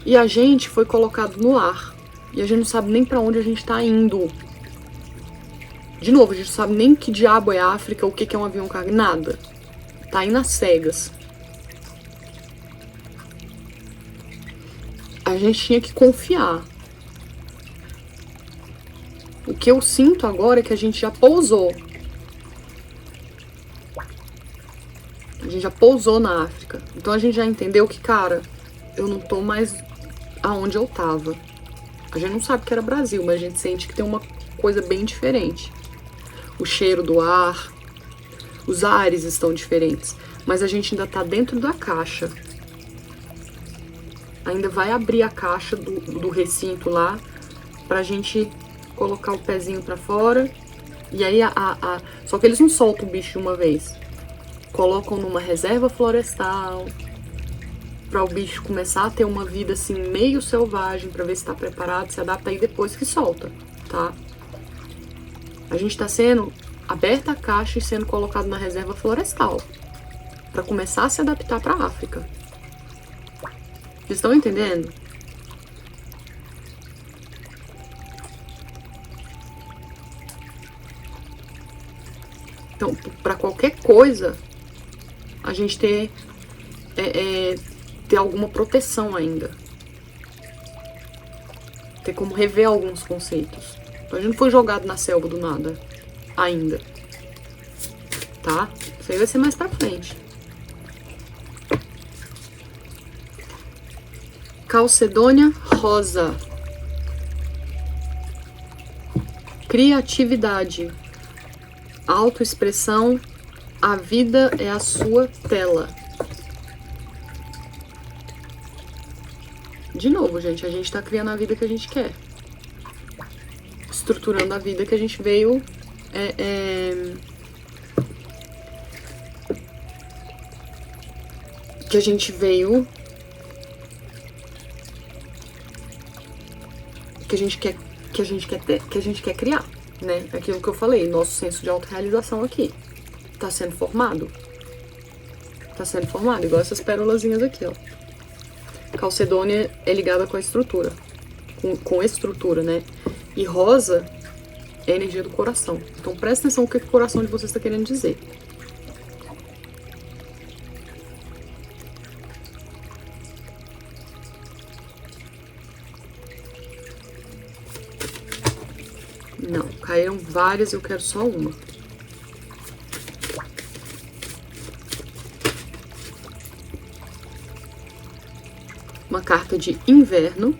e a gente foi colocado no ar. E a gente não sabe nem para onde a gente tá indo. De novo, a gente não sabe nem que diabo é África, o que é um avião cargueiro, nada. Tá aí nas cegas. A gente tinha que confiar. O que eu sinto agora é que a gente já pousou. A gente já pousou na África. Então a gente já entendeu que, cara, eu não tô mais aonde eu tava. A gente não sabe que era Brasil, mas a gente sente que tem uma coisa bem diferente. O cheiro do ar, os ares estão diferentes. Mas a gente ainda tá dentro da caixa. Ainda vai abrir a caixa do recinto lá pra gente colocar o pezinho pra fora. E aí, só que eles não soltam o bicho de uma vez. Colocam numa reserva florestal pra o bicho começar a ter uma vida assim meio selvagem, pra ver se tá preparado, se adapta, aí depois que solta, tá? A gente tá sendo aberta a caixa e sendo colocado na reserva florestal pra começar a se adaptar pra África. Vocês estão entendendo? Então, para qualquer coisa, a gente ter alguma proteção ainda. Ter como rever alguns conceitos. Então, a gente não foi jogado na selva do nada. Ainda. Tá? Isso aí vai ser mais pra frente. Calcedônia rosa. Criatividade. Autoexpressão. A vida é a sua tela. De novo, gente, a gente tá criando a vida que a gente quer. Estruturando a vida que a gente veio que a gente veio, que a gente quer criar, né? Aquilo que eu falei, nosso senso de autorrealização aqui tá sendo formado. Tá sendo formado, igual essas pérolazinhas aqui, ó. Calcedônia é ligada com a estrutura, com estrutura, né? E rosa é a energia do coração. Então presta atenção no que o coração de vocês está querendo dizer. Não, caíram várias, eu quero só uma. Uma carta de inverno.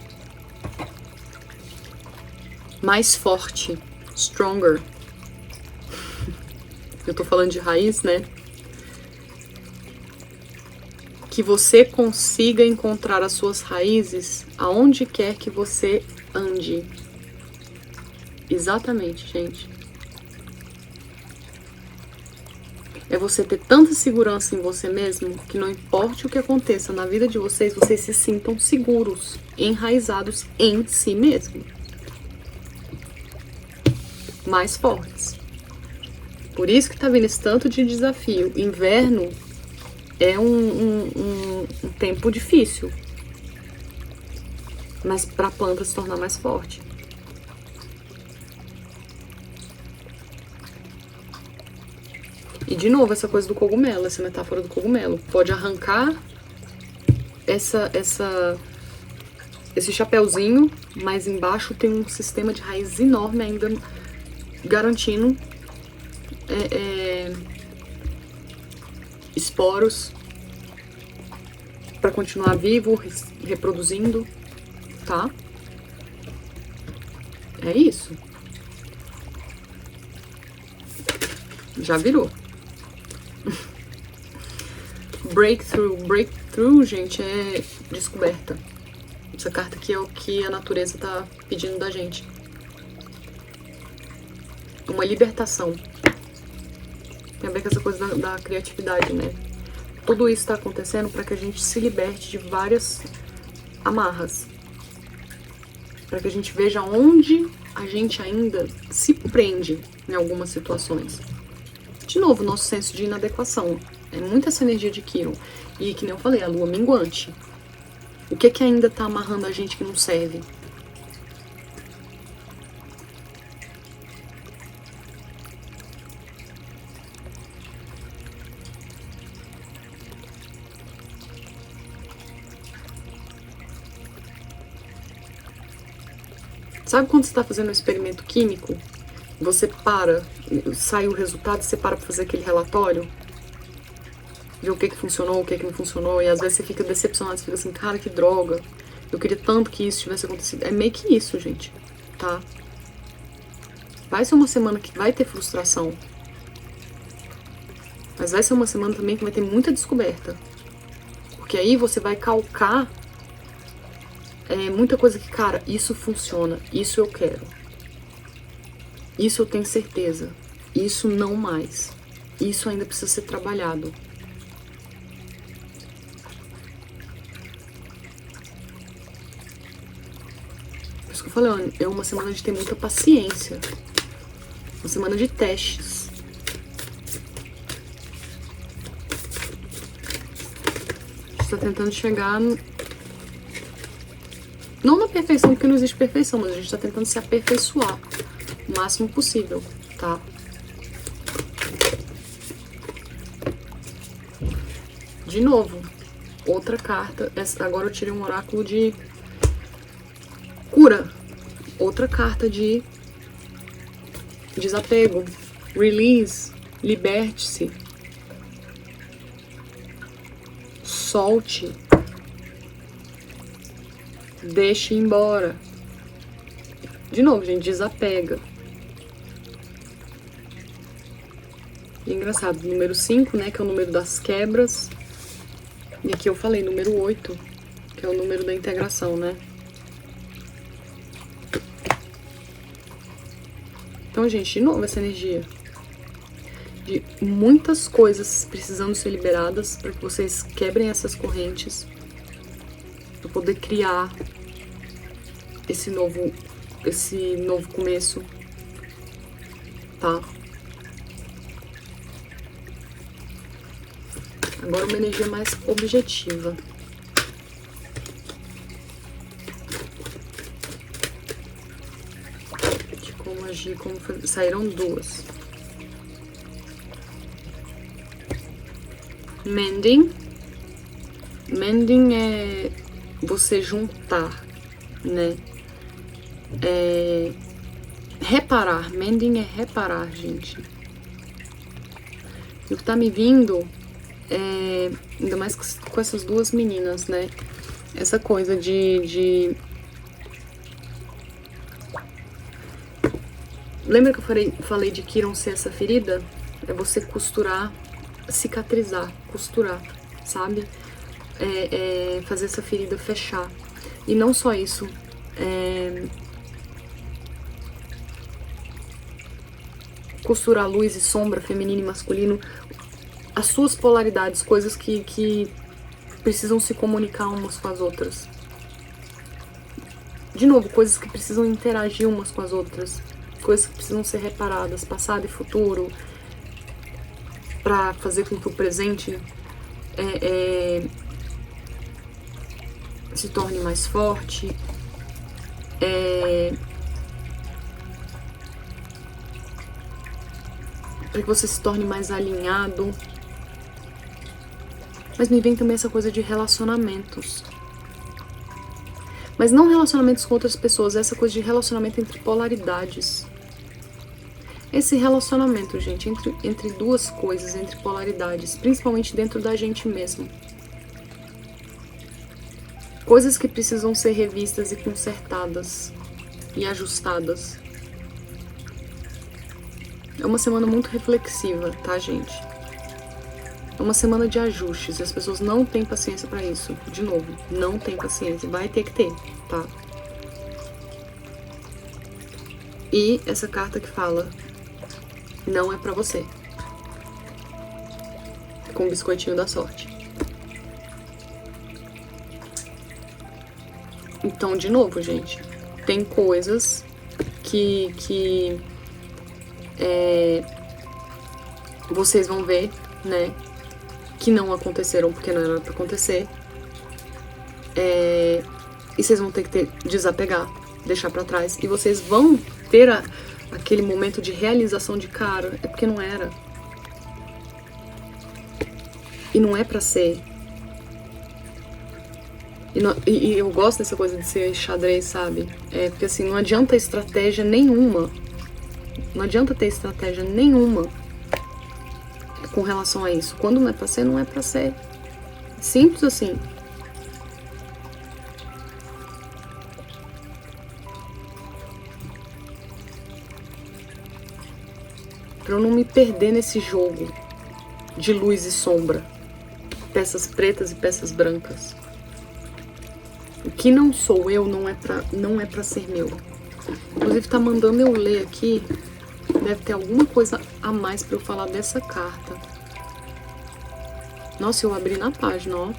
Mais forte. Stronger. Eu tô falando de raiz, né? Que você consiga encontrar as suas raízes aonde quer que você ande. Exatamente, gente. É você ter tanta segurança em você mesmo que não importe o que aconteça na vida de vocês, vocês se sintam seguros, enraizados em si mesmo. Mais fortes. Por isso que tá vindo esse tanto de desafio. Inverno é um tempo difícil. Mas pra planta se tornar mais forte. E de novo, essa coisa do cogumelo, essa metáfora do cogumelo. Pode arrancar esse chapéuzinho, mas embaixo tem um sistema de raiz enorme ainda garantindo esporos para continuar vivo, reproduzindo, tá? É isso. Já virou. Breakthrough, gente, é descoberta. Essa carta aqui é o que a natureza tá pedindo da gente. Uma libertação. Tem a ver com essa coisa da criatividade, né? Tudo isso está acontecendo para que a gente se liberte de várias amarras. Para que a gente veja onde a gente ainda se prende em algumas situações. De novo, nosso senso de inadequação. É muito essa energia de Quiron. E que nem eu falei, a lua minguante. O que é que ainda tá amarrando a gente que não serve? Sabe quando você está fazendo um experimento químico? Você para, sai o resultado, você para pra fazer aquele relatório? Ver o que funcionou, o que não funcionou, e às vezes você fica decepcionado, você fica assim, cara, que droga. Eu queria tanto que isso tivesse acontecido. É meio que isso, gente, tá? Vai ser uma semana que vai ter frustração. Mas vai ser uma semana também que vai ter muita descoberta. Porque aí você vai calcar muita coisa que, cara, isso funciona, isso eu quero. Isso eu tenho certeza. Isso não mais. Isso ainda precisa ser trabalhado. Por isso que eu falei, é uma semana de ter muita paciência. Uma semana de testes. A gente tá tentando chegar não na perfeição, porque não existe perfeição, mas a gente tá tentando se aperfeiçoar o máximo possível, tá? De novo, outra carta. Agora eu tirei um oráculo de cura. Outra carta de desapego. Release. Liberte-se. Solte. Deixe ir embora. De novo, gente, desapega. E é engraçado, número 5, né, que é o número das quebras. E aqui eu falei número 8, que é o número da integração, né? Então, gente, de novo essa energia de muitas coisas precisando ser liberadas para que vocês quebrem essas correntes, para poder criar esse novo começo, tá? Agora uma energia mais objetiva. De como agir, como fazer. Saíram duas. Mending. Mending é você juntar, né? Reparar. Mending é reparar, gente. E o que tá me vindo ainda mais com essas duas meninas, né? Essa coisa de... Lembra que eu falei de Quiron ser essa ferida? É você costurar, cicatrizar, costurar, sabe? Fazer essa ferida fechar. E não só isso. Costurar luz e sombra, feminino e masculino. As suas polaridades, coisas que precisam se comunicar umas com as outras. De novo, coisas que precisam interagir umas com as outras. Coisas que precisam ser reparadas, passado e futuro, pra fazer com que o presente se torne mais forte. Para que você se torne mais alinhado. Mas me vem também essa coisa de relacionamentos. Mas não relacionamentos com outras pessoas, essa coisa de relacionamento entre polaridades. Esse relacionamento, gente, entre duas coisas, entre polaridades, principalmente dentro da gente mesmo. Coisas que precisam ser revistas e consertadas e ajustadas. É uma semana muito reflexiva, tá, gente? É uma semana de ajustes e as pessoas não têm paciência pra isso. De novo, não tem paciência. Vai ter que ter, tá? E essa carta que fala, não é pra você. com o biscoitinho da sorte. Então, de novo, gente, tem coisas que vocês vão ver, né, que não aconteceram porque não era pra acontecer. E vocês vão ter que desapegar, deixar pra trás. E vocês vão ter aquele momento de realização de cara, é porque não era. E não é pra ser. E eu gosto dessa coisa de ser xadrez, sabe? Porque assim, não adianta estratégia nenhuma. Não adianta ter estratégia nenhuma com relação a isso. Quando não é pra ser, não é pra ser. Simples assim. Pra eu não me perder nesse jogo de luz e sombra. Peças pretas e peças brancas. O que não sou eu não é pra ser meu. Inclusive tá mandando eu ler aqui. Deve ter alguma coisa a mais pra eu falar dessa carta. Nossa, eu abri na página, ó.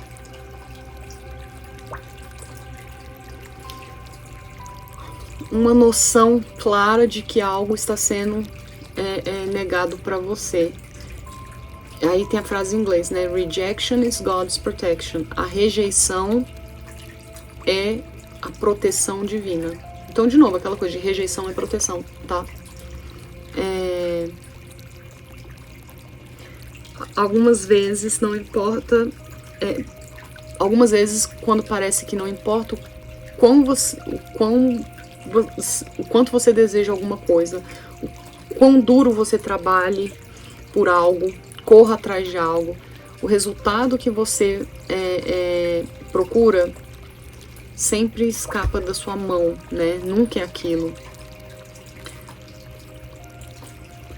Uma noção clara de que algo está sendo negado pra você. Aí tem a frase em inglês, né? Rejection is God's protection. A rejeição é a proteção divina. Então, de novo, aquela coisa de rejeição é proteção, tá? Algumas vezes não importa... algumas vezes, quando parece que não importa o quanto você deseja alguma coisa, o quão duro você trabalhe por algo, corra atrás de algo, o resultado que você procura sempre escapa da sua mão, né? Nunca é aquilo.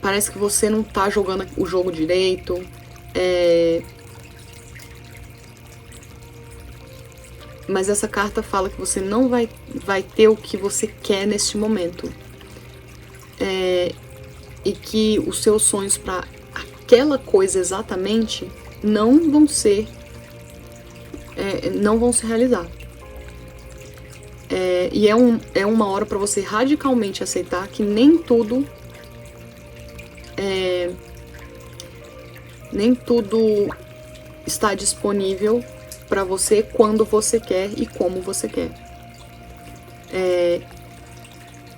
Parece que você não tá jogando o jogo direito. Mas essa carta fala que você não vai ter o que você quer neste momento. E que os seus sonhos para aquela coisa exatamente não vão se realizar. E é uma hora para você radicalmente aceitar que nem tudo está disponível para você quando você quer e como você quer.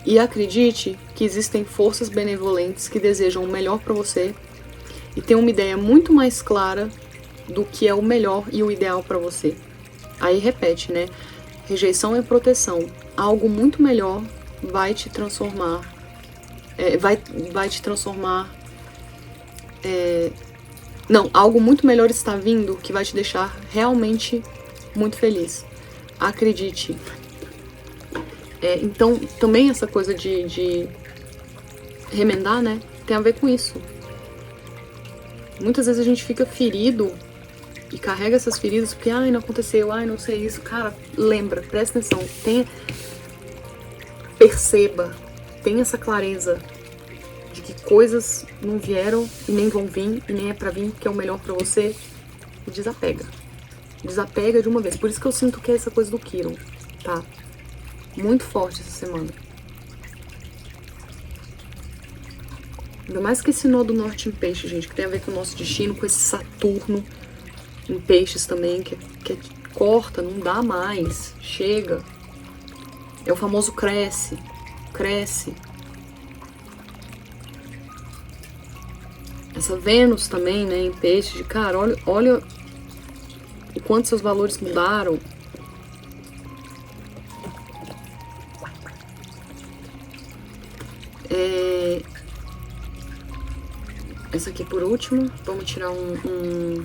E acredite que existem forças benevolentes que desejam o melhor para você e tem uma ideia muito mais clara do que é o melhor e o ideal para você. Aí repete, né? Rejeição é proteção. Algo muito melhor vai te transformar. Vai te transformar. Não, algo muito melhor está vindo que vai te deixar realmente muito feliz. Acredite. Então, também essa coisa de remendar, né? Tem a ver com isso. Muitas vezes a gente fica ferido e carrega essas feridas porque, não aconteceu, não sei isso. Cara, lembra, presta atenção, perceba, tenha essa clareza de que coisas não vieram e nem vão vir e nem é pra vir, que é o melhor pra você, e desapega. Desapega de uma vez. Por isso que eu sinto que é essa coisa do Quiron, tá? Muito forte essa semana. Ainda mais que esse nó do norte em peixe, gente, que tem a ver com o nosso destino, com esse Saturno em peixes também, que corta, não dá mais, chega. É o famoso cresce. Essa Vênus também, né, em peixes, cara, olha o quanto seus valores mudaram. Essa aqui por último, vamos tirar um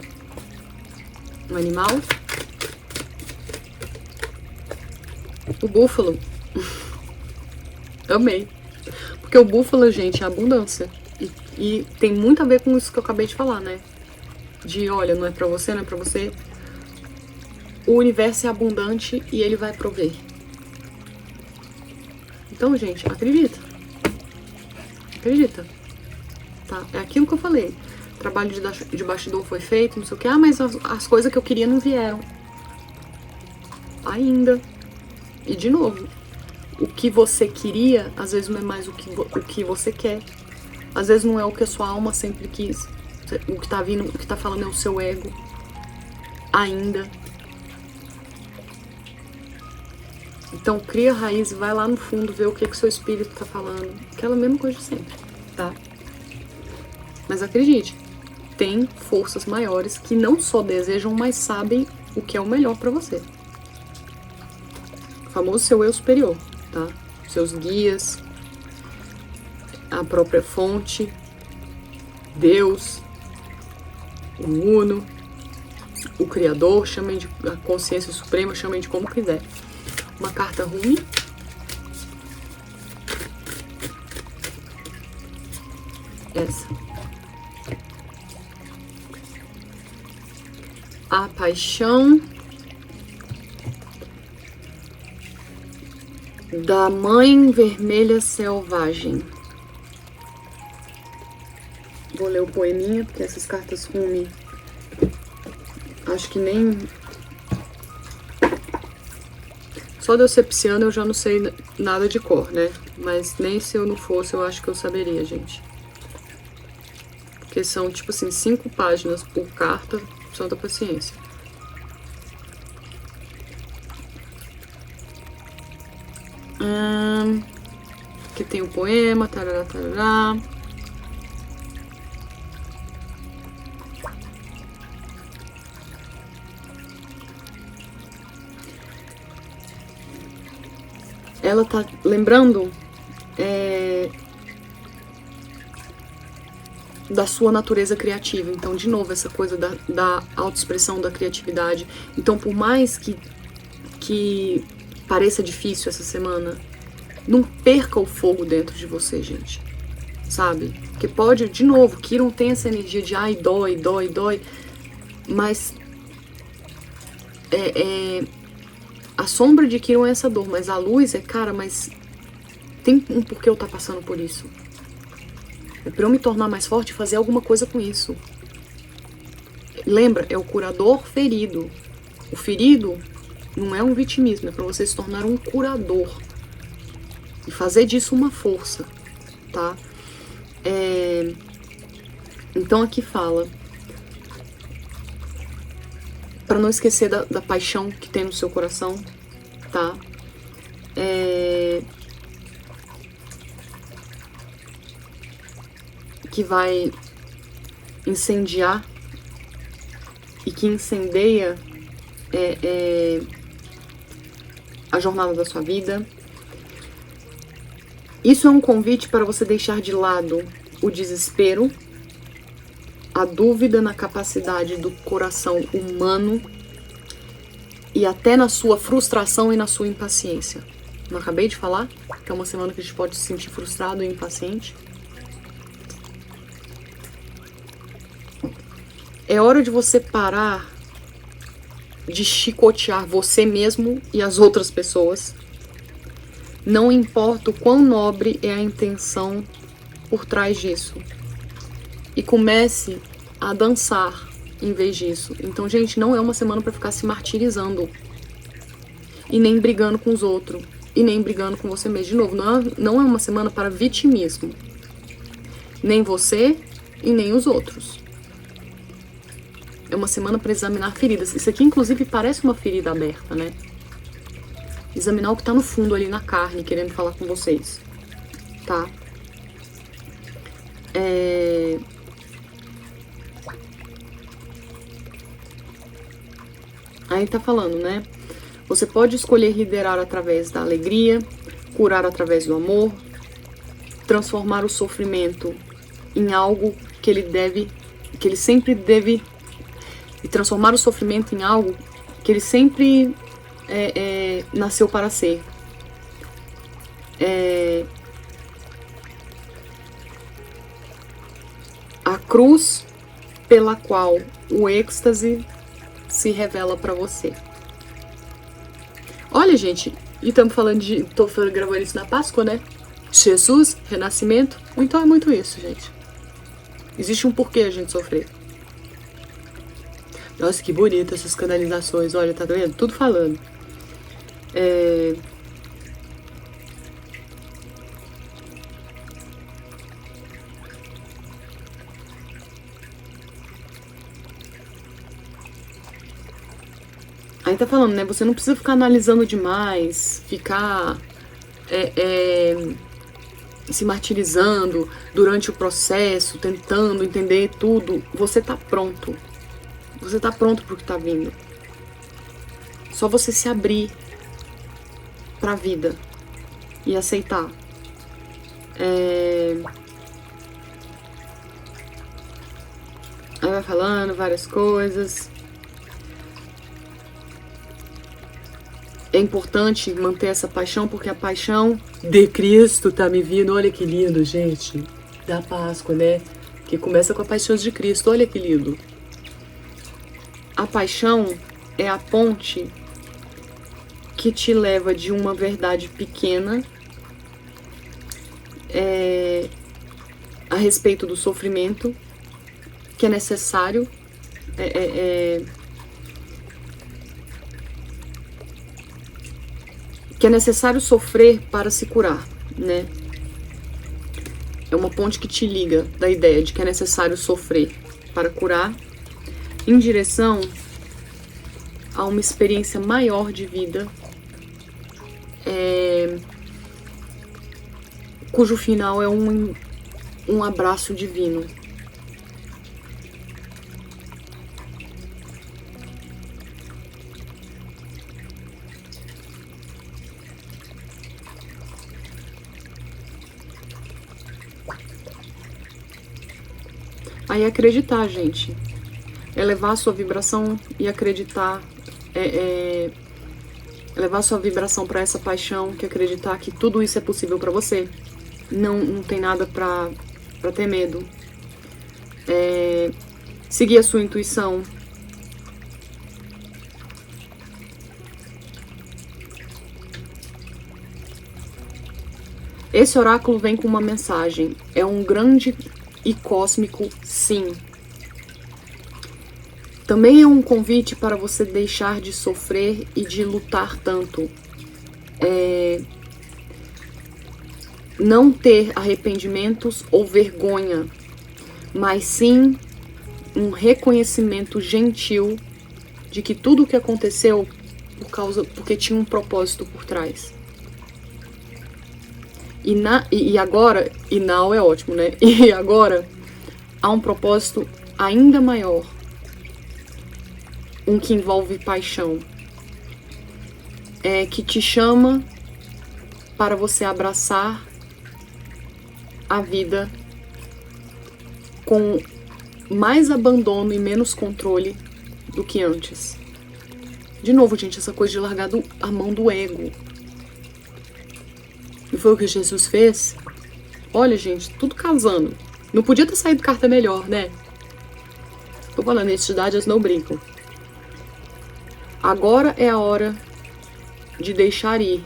animal. O búfalo. Amei. Porque o búfalo, gente, é abundância. E tem muito a ver com isso que eu acabei de falar, né? De, olha, não é pra você, não é pra você. O universo é abundante e ele vai prover. Então, gente, acredita. Acredita. Tá? É aquilo que eu falei. trabalho de bastidor foi feito, não sei o que. Ah, mas as coisas que eu queria não vieram. Ainda. E de novo, o que você queria, às vezes não é mais o que você quer. Às vezes não é o que a sua alma sempre quis. O que tá vindo, o que tá falando é o seu ego. Ainda. Então cria a raiz e vai lá no fundo ver o que seu espírito tá falando. Aquela mesma coisa de sempre, tá? Mas acredite, tem forças maiores que não só desejam, mas sabem o que é o melhor pra você. O famoso seu eu superior, tá? Seus guias, a própria fonte, Deus, o Uno, o Criador, chamem de a consciência suprema, chamem de como quiser. Uma carta ruim. Essa. A paixão da Mãe Vermelha Selvagem. Vou ler o poeminha, porque essas cartas ruim, acho que nem... Só de eu ser pisciana eu já não sei nada de cor, né? Mas nem se eu não fosse, eu acho que eu saberia, gente. Porque são, tipo assim, 5 páginas por carta, santa paciência. Aqui tem o poema, tarará, tarará. Ela tá lembrando da sua natureza criativa. Então, de novo, essa coisa da autoexpressão, da criatividade. Então, por mais que pareça difícil essa semana, não perca o fogo dentro de você, gente. Sabe? Porque pode, de novo, Quiron tem essa energia de ai, dói, dói, dói. Mas a sombra de Quiron é essa dor, mas a luz é, cara, mas tem um porquê eu tá passando por isso. É pra eu me tornar mais forte e fazer alguma coisa com isso. Lembra, é o curador ferido. O ferido não é um vitimismo, é pra você se tornar um curador. E fazer disso uma força, tá? Então aqui fala, para não esquecer da paixão que tem no seu coração, tá? Que vai incendiar e que incendeia a jornada da sua vida. Isso é um convite para você deixar de lado o desespero, a dúvida na capacidade do coração humano e até na sua frustração e na sua impaciência. Não acabei de falar que é uma semana que a gente pode se sentir frustrado e impaciente? É hora de você parar de chicotear você mesmo e as outras pessoas. Não importa o quão nobre é a intenção por trás disso. E comece a dançar em vez disso. Então, gente, não é uma semana pra ficar se martirizando. E nem brigando com os outros. E nem brigando com você mesmo. De novo, não é uma semana para vitimismo. Nem você e nem os outros. É uma semana para examinar feridas. Isso aqui, inclusive, parece uma ferida aberta, né? Examinar o que tá no fundo ali na carne, querendo falar com vocês. Tá? Aí tá falando, né? Você pode escolher liderar através da alegria, curar através do amor, transformar o sofrimento em algo que ele sempre deve, e transformar o sofrimento em algo que ele sempre nasceu para ser. A cruz pela qual o êxtase se revela para você. Olha, gente, e estamos falando tô gravando isso na Páscoa, né? Jesus, renascimento. Então é muito isso, gente. Existe um porquê a gente sofrer. Nossa, que bonito essas canalizações. Olha, tá vendo? Tudo falando. Aí tá falando, né? Você não precisa ficar analisando demais, ficar se martirizando durante o processo, tentando entender tudo. Você tá pronto. Você tá pronto pro que tá vindo. Só você se abrir pra vida e aceitar. Aí vai falando várias coisas. É importante manter essa paixão, porque a paixão de Cristo tá me vindo. Olha que lindo, gente. Da Páscoa, né? Que começa com a paixão de Cristo. Olha que lindo. A paixão é a ponte que te leva de uma verdade pequena a respeito do sofrimento que é necessário, que é necessário sofrer para se curar, né? É uma ponte que te liga da ideia de que é necessário sofrer para curar, em direção a uma experiência maior de vida, cujo final é um abraço divino. Aí acreditar, gente. Elevar a sua vibração e acreditar. Elevar a sua vibração para essa paixão, que acreditar que tudo isso é possível para você. Não tem nada pra ter medo. Seguir a sua intuição. Esse oráculo vem com uma mensagem. É um grande e cósmico sim. Também é um convite para você deixar de sofrer e de lutar tanto. Não ter arrependimentos ou vergonha, mas sim um reconhecimento gentil de que tudo o que aconteceu porque tinha um propósito por trás. E agora, e now é ótimo, né? E agora há um propósito ainda maior, um que envolve paixão, que te chama para você abraçar a vida com mais abandono e menos controle do que antes. De novo, gente, essa coisa de largar a mão do ego. E foi o que Jesus fez. Olha, gente, tudo casando. Não podia ter saído carta melhor, né? Tô falando, entidades não brincam. Agora é a hora de deixar ir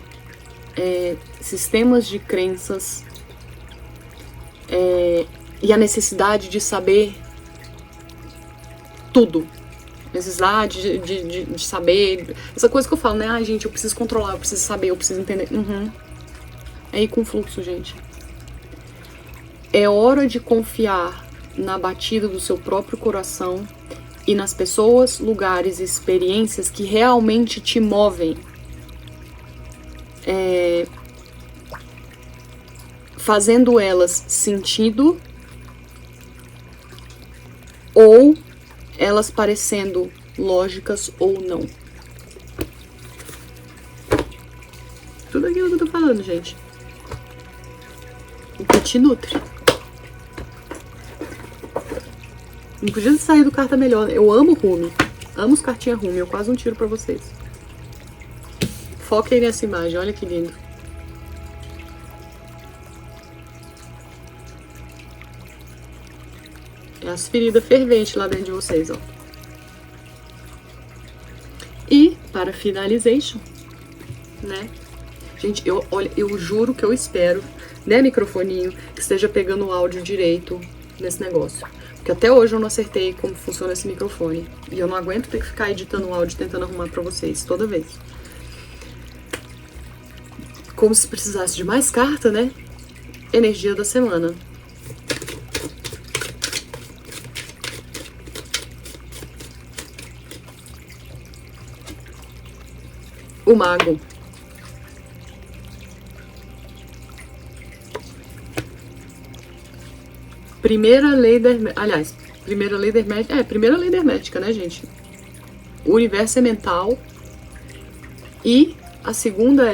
sistemas de crenças e a necessidade de saber tudo. Necessidade de saber. Essa coisa que eu falo, né? Ai, gente, eu preciso controlar, eu preciso saber, eu preciso entender. É ir com fluxo, gente. É hora de confiar na batida do seu próprio coração e nas pessoas, lugares e experiências que realmente te movem. Fazendo elas sentido ou elas parecendo lógicas ou não. Tudo aquilo que eu tô falando, gente. O que te nutre. Não podia ter saído carta melhor. Eu amo Rumi. Amo os cartinhas Rumi. Eu quase um tiro pra vocês. Foquem nessa imagem. Olha que lindo. É as feridas ferventes lá dentro de vocês, ó. E, para finalization, né? Gente, eu juro que eu espero, né, microfoninho, que esteja pegando o áudio direito nesse negócio. Porque até hoje eu não acertei como funciona esse microfone. E eu não aguento ter que ficar editando o áudio tentando arrumar pra vocês toda vez. Como se precisasse de mais carta, né? Energia da semana. O Mago. Primeira lei da hermética. Aliás, primeira lei da hermética. Primeira lei da hermética, né, gente? O universo é mental. E a segunda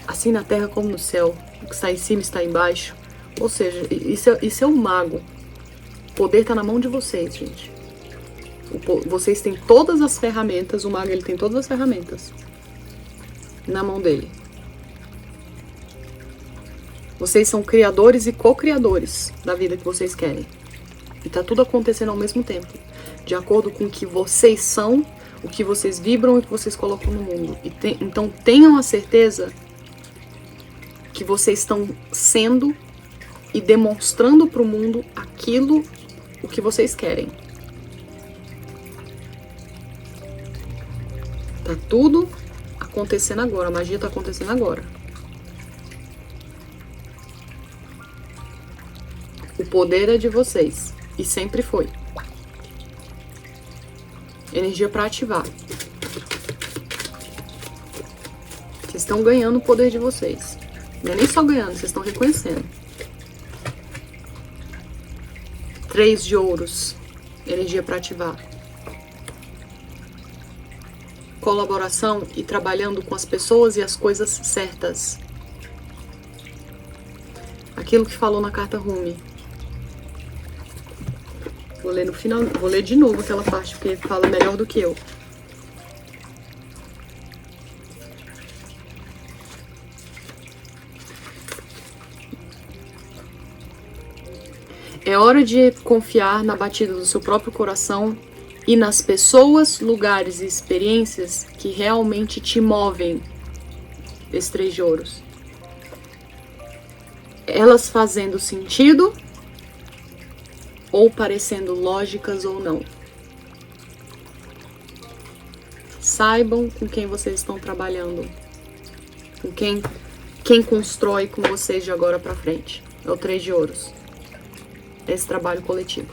assim na terra como no céu. O que está em cima está embaixo. Ou seja, isso é o mago. O poder está na mão de vocês, gente. Vocês têm todas as ferramentas. O mago, ele tem todas as ferramentas na mão dele. Vocês são criadores e co-criadores da vida que vocês querem. E tá tudo acontecendo ao mesmo tempo. De acordo com o que vocês são, o que vocês vibram e o que vocês colocam no mundo. Então tenham a certeza que vocês estão sendo e demonstrando pro mundo aquilo, o que vocês querem. Tá tudo acontecendo agora. A magia tá acontecendo agora. O poder é de vocês. E sempre foi. Energia para ativar. Vocês estão ganhando o poder de vocês. Não é nem só ganhando, vocês estão reconhecendo. 3 de ouros. Energia para ativar. Colaboração e trabalhando com as pessoas e as coisas certas. Aquilo que falou na carta Rumi. Vou ler no final, vou ler de novo aquela parte, porque ele fala melhor do que eu. É hora de confiar na batida do seu próprio coração e nas pessoas, lugares e experiências que realmente te movem. Esses 3 de ouros. Elas fazendo sentido ou parecendo lógicas ou não. Saibam com quem vocês estão trabalhando. Com quem constrói com vocês de agora pra frente. É o 3 de ouros. Esse trabalho coletivo.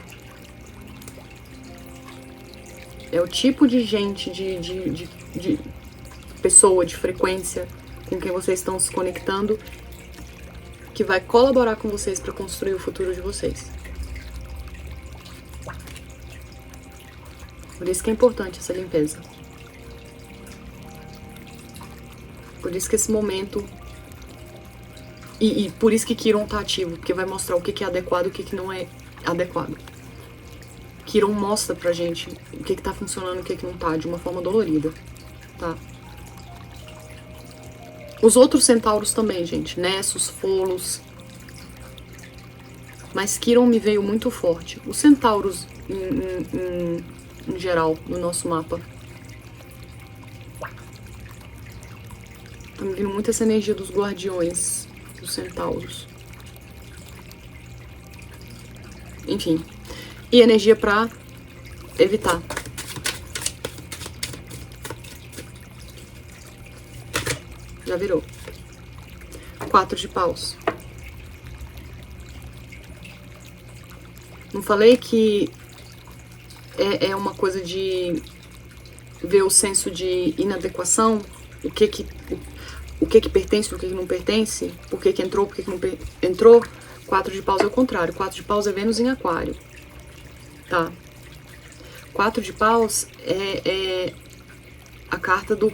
É o tipo de gente, de pessoa, de frequência com quem vocês estão se conectando que vai colaborar com vocês para construir o futuro de vocês. Por isso que é importante essa limpeza. Por isso que esse momento... E por isso que Quiron tá ativo, porque vai mostrar o que é adequado e o que não é adequado. Quiron mostra pra gente o que tá funcionando e o que não tá, de uma forma dolorida, tá? Os outros centauros também, gente. Nessos, Folos. Mas Quiron me veio muito forte. Os centauros, em geral, no nosso mapa. Tá me vindo muito essa energia dos guardiões, dos centauros. Enfim. E energia pra evitar. Já virou. 4 de paus. Não falei que é uma coisa de ver o senso de inadequação, o que pertence, o que não pertence, por que entrou, por que não entrou. 4 de paus é o contrário. 4 de paus é Vênus em Aquário. Tá? 4 de paus é a carta do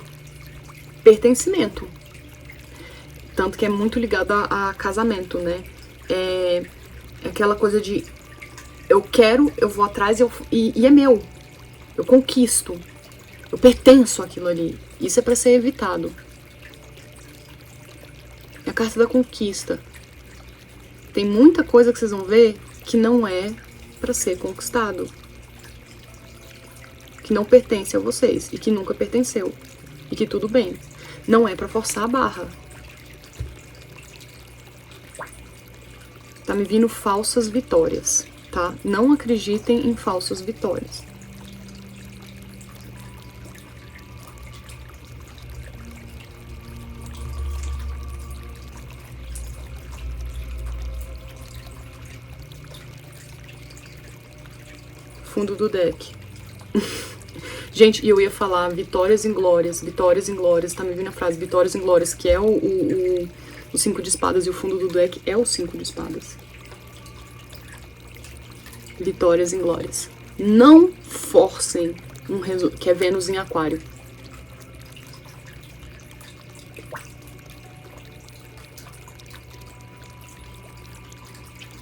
pertencimento. Tanto que é muito ligado a casamento, né? É aquela coisa de eu quero, eu vou atrás e é meu. Eu conquisto. Eu pertenço àquilo ali. Isso é pra ser evitado. É a carta da conquista. Tem muita coisa que vocês vão ver que não é pra ser conquistado. Que não pertence a vocês. E que nunca pertenceu. E que tudo bem. Não é pra forçar a barra. Tá me vindo falsas vitórias, tá? Não acreditem em falsas vitórias. Fundo do deck. Gente, e eu ia falar vitórias em glórias, tá me vindo a frase vitórias em glórias, que é o 5 de espadas, e o fundo do deck é o 5 de espadas. Vitórias em glórias. Não forcem um resultado, que é Vênus em Aquário.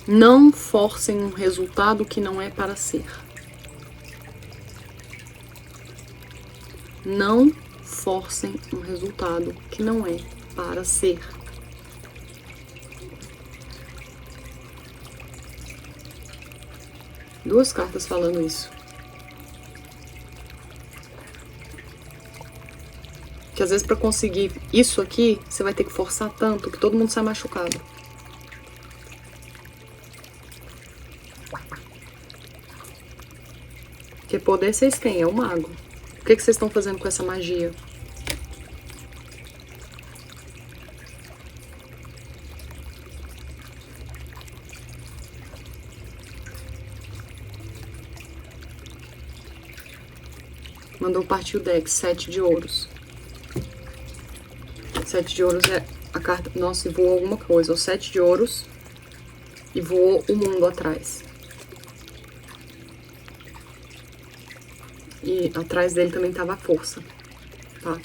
Não forcem um resultado que não é para ser. Não forcem um resultado que não é para ser. Duas cartas falando isso. Que às vezes para conseguir isso aqui, você vai ter que forçar tanto que todo mundo sai machucado. Que poder vocês têm? É o mago. O que vocês estão fazendo com essa magia? Mandou partir o deck, 7 de ouros. 7 de ouros é a carta... Nossa, e voou alguma coisa. O 7 de ouros e voou o mundo atrás. E atrás dele também tava a força, tá?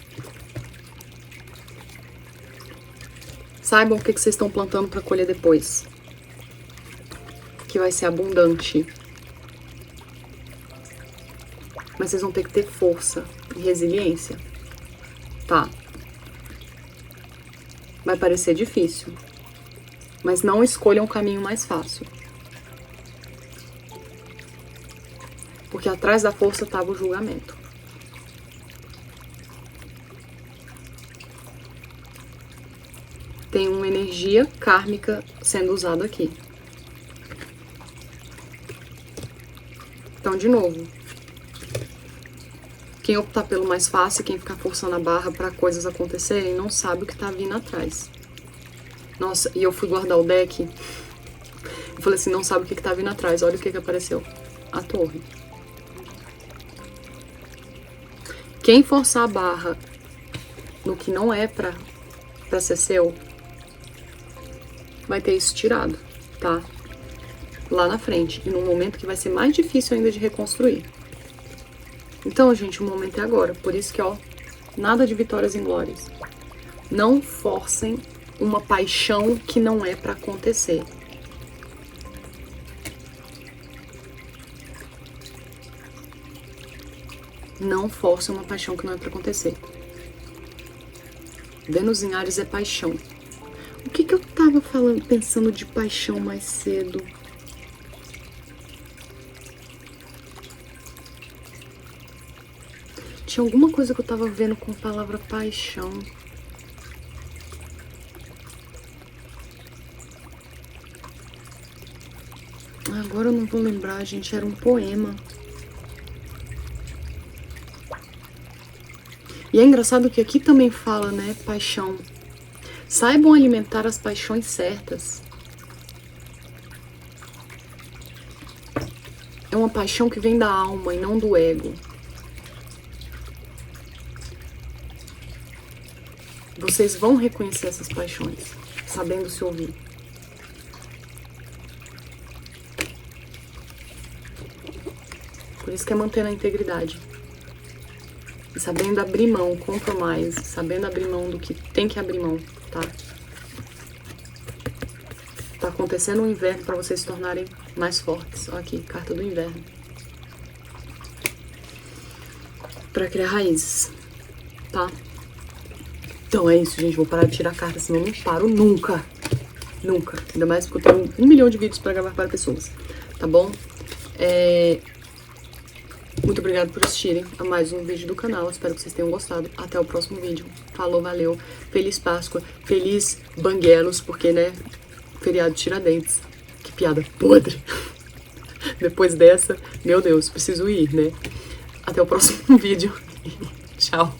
Saibam o que vocês estão plantando para colher depois. Que vai ser abundante. Mas vocês vão ter que ter força e resiliência, tá? Vai parecer difícil, mas não escolham o caminho mais fácil. Porque atrás da força estava o julgamento. Tem uma energia kármica sendo usada aqui. Então, de novo, quem optar pelo mais fácil, quem ficar forçando a barra para coisas acontecerem, não sabe o que tá vindo atrás. Nossa, e eu fui guardar o deck. Eu falei assim, não sabe o que tá vindo atrás. Olha o que apareceu. A torre. Quem forçar a barra no que não é pra ser seu, vai ter isso tirado, tá? Lá na frente. E num momento que vai ser mais difícil ainda de reconstruir. Então, gente, o momento é agora. Por isso que, ó, nada de vitórias em glórias. Não forcem uma paixão que não é pra acontecer. Não forcem uma paixão que não é pra acontecer. Vênus em Áries é paixão. O que eu tava falando, pensando de paixão mais cedo? Tinha alguma coisa que eu tava vendo com a palavra paixão. Agora eu não vou lembrar, gente. Era um poema. E é engraçado que aqui também fala, né? Paixão. Saibam alimentar as paixões certas. É uma paixão que vem da alma e não do ego. Vocês vão reconhecer essas paixões, sabendo se ouvir. Por isso que é manter a integridade. E sabendo abrir mão, compromise, sabendo abrir mão do que tem que abrir mão, tá? Tá acontecendo um inverno para vocês se tornarem mais fortes. Olha aqui, carta do inverno. Pra criar raízes, tá? Então é isso, gente. Vou parar de tirar carta, senão eu não paro nunca. Nunca. Ainda mais porque eu tenho 1 milhão de vídeos pra gravar para pessoas. Tá bom? Muito obrigada por assistirem a mais um vídeo do canal. Espero que vocês tenham gostado. Até o próximo vídeo. Falou, valeu. Feliz Páscoa. Feliz Banguelos, porque, né, feriado de Tiradentes. Que piada podre. Depois dessa, meu Deus, preciso ir, né? Até o próximo vídeo. Tchau.